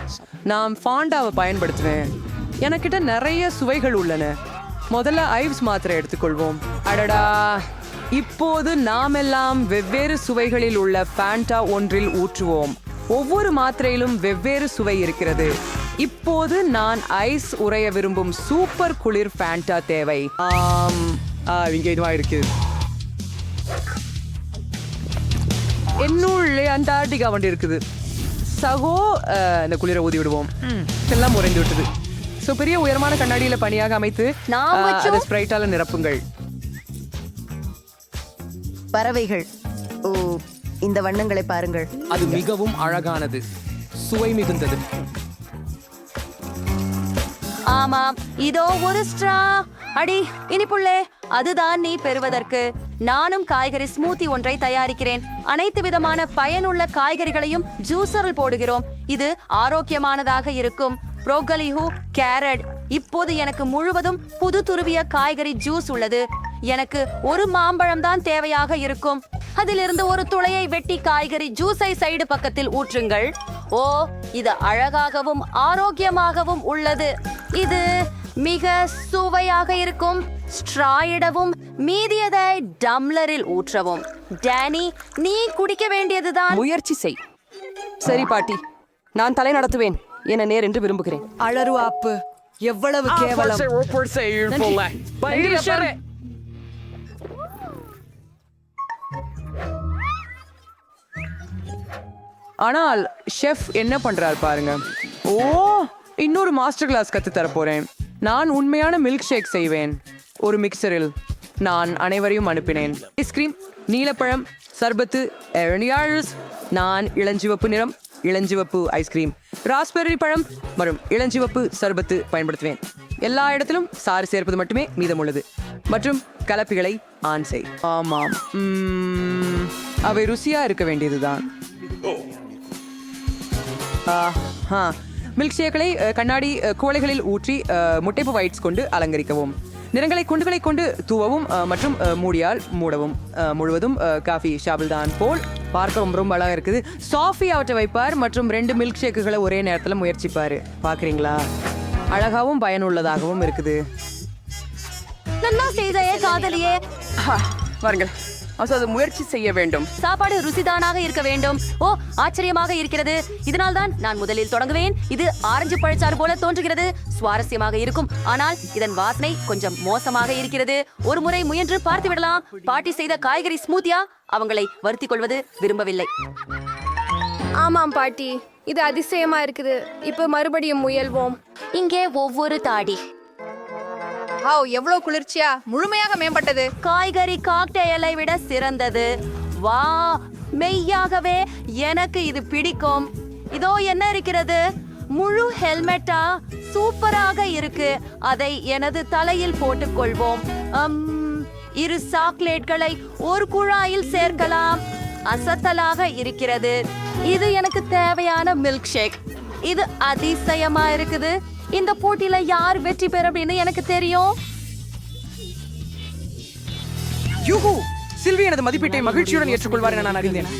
நான் ஃபாண்டாவை பயன்படுத்துவேன். எனக்கிட்ட நிறைய சுவைகள் உள்ளன. முதல்ல ஐவ்ஸ் மாத்திரை எடுத்துக்கொள்வோம். அடடா, இப்போது நாமெல்லாம் வெவ்வேறு சுவைகளில் உள்ள ஃபேண்டா ஒன்றில் ஊற்றுவோம். ஒவ்வொரு மாத்திரையிலும் வெவ்வேறு சுவை இருக்கிறது. இப்போது நான் ஐஸ் உறைய விரும்பும் சூப்பர் குளிர் ஃபேண்டா தேவை. இங்க இதுவா இருக்கு. என்னுள்ளே அண்டார்டிகா வண்டி இருக்குது. சகோ, இந்த குளிரை ஊதி விடுவோம். எல்லாம் உறைந்து விட்டது. சோ பெரிய உயரமான கண்ணாடியில பணியாக அமைத்து அதை ஸ்ப்ரைட்டால நிரப்புங்கள். பறவைகள். ஓ, இந்த வண்ணங்களை பாருங்கள். அது மிகவும் அழகானது, சுவை மிகுந்தது. ஆமாம், இதோ ஒரு ஸ்ட்ரா. அடி இனிப்புள்ளே, அதுதான் நீ பெறுவதற்கு. நானும் காய்கறி ஸ்மூத்தி ஒன்றை தயாரிக்கிறேன். அனைத்து விதமான பயனுள்ள காய்கறிகளையும் ஜூஸரில் போடுகிறோம். இது ஆரோக்கியமானதாக இருக்கும். Broccoli, carrot. இப்போது எனக்கு முழுவதும் புது துருவிய காய்கறி ஜூஸ் உள்ளது. எனக்கு ஒரு மாம்பழம் தான் தேவையாக இருக்கும். அதிலிருந்து ஒரு துளையை வெட்டி காய்கறி ஜூஸை சைடு பக்கத்தில் ஊற்றுங்கள். ஓ, இது அழகாகவும் ஆரோக்கியமாகவும் உள்ளது. இது மிக சுவையாக இருக்கும். ஸ்ட்ராயிடவும் மீதியதை டம்ளரில் ஊற்றவும். டேனி, நீ குடிக்க வேண்டியதுதான். முயற்சி செய். சரி பாட்டி, நான் தலை நடத்துவேன் என நேர் என்று விரும்புகிறேன். அழறு ஆப்பு, எவ்வளவு கேவலம். ஆனால் ஷெஃப் என்ன பண்றாரு பாருங்க. ஓ, இன்னொரு மாஸ்டர் கிளாஸ் கத்து தர போறேன். நான் உண்மையான மில்க் ஷேக் செய்வேன். ஒரு மிக்சரில் நான் அனைவரையும் அனுப்பினேன். ஐஸ்கிரீம், நீலப்பழம், சர்பத்து, எரணியாழ்ஸ். நான் இளஞ்சிவப்பு நிறம், இளஞ்சிவப்பு ஐஸ்கிரீம், ராஸ்பெர்ரி பழம் மற்றும் இளஞ்சிவப்பு சர்பத்து பயன்படுத்துவேன். எல்லா இடத்திலும் சாறு சேர்ப்பது மட்டுமே மீதமுள்ளது மற்றும் கலப்பிகளை ஆன் செய். ஆமாம், அவை ருசியா இருக்க வேண்டியதுதான். மில்க் ஷேக்களை கண்ணாடி குவளைகளில் ஊற்றி முட்டைப்பு ஒயிட்ஸ் கொண்டு அலங்கரிக்கவும். நிறங்களை குண்டுகளை கொண்டு தூவவும் மற்றும் மூடியால் மூடவும். முழுவதும் காஃபி ஷாபிள் தான் போல் பார்க்க ரொம்ப அழகாக இருக்குது. சாஃபி அவற்றை வைப்பார் மற்றும் 2 மில்க் ஷேக்குகளை ஒரே நேரத்தில் முயற்சிப்பார். பார்க்குறீங்களா? அழகாகவும் பயனுள்ளதாகவும் இருக்குது. நல்லா செய்தையே காதலியே. பாருங்கள், அது முயற்சி செய்ய வேண்டும். சாப்பாடு ருசிதானாக இருக்க வேண்டும். ஓ, ஆச்சரியமாக இருக்கிறது. இதனால் தான் நான் முதலில் தொடங்குவேன். இது ஆரஞ்சு பழச்சாறு போல தோன்றுகிறது. சுவாரஸ்யமாக இருக்கும், ஆனால் இதன் வாசனை கொஞ்சம் மோசமாக இருக்கிறது. ஒரு முறை முயன்று பார்த்து விடலாம். பாட்டி செய்த காய்கறி ஸ்மூத்தியா அவங்களை வருத்திக் கொள்வது விரும்பவில்லை. ஆமாம் பாட்டி, இது அதிசயமா இருக்குது. இப்ப மறுபடியும் முயல்வோம். இங்கே ஒவ்வொரு தாடி. எவ்வளவு குளிர்ச்சியா, முழுமையாக மேம்பட்டது. காய்கறி காக்டெயிலை விட சிறந்தது. வா, மெய்யாகவே எனக்கு இது பிடிக்கும். இதோ என்ன இருக்கிறது, முழு ஹெல்மெட்டா, சூப்பராக இருக்கு. அதை எனது தலையில் போட்டுக்கொள்வோம். 2 சாக்லேட்களை ஒரு குழாயில் சேர்க்கலாம். அசத்தலாக இருக்கிறது. இது எனக்கு தேவையான மில்க் ஷேக். இது அதிசயமா இருக்குது. இந்த போட்டியில யார் வெற்றி பெறும் அப்படின்னு எனக்கு தெரியும். யூஹூ, சில்வி எனது மதிப்பீட்டை மகிழ்ச்சியுடன் ஏற்றுக்கொள்வார் என நான் அறிந்தேன்.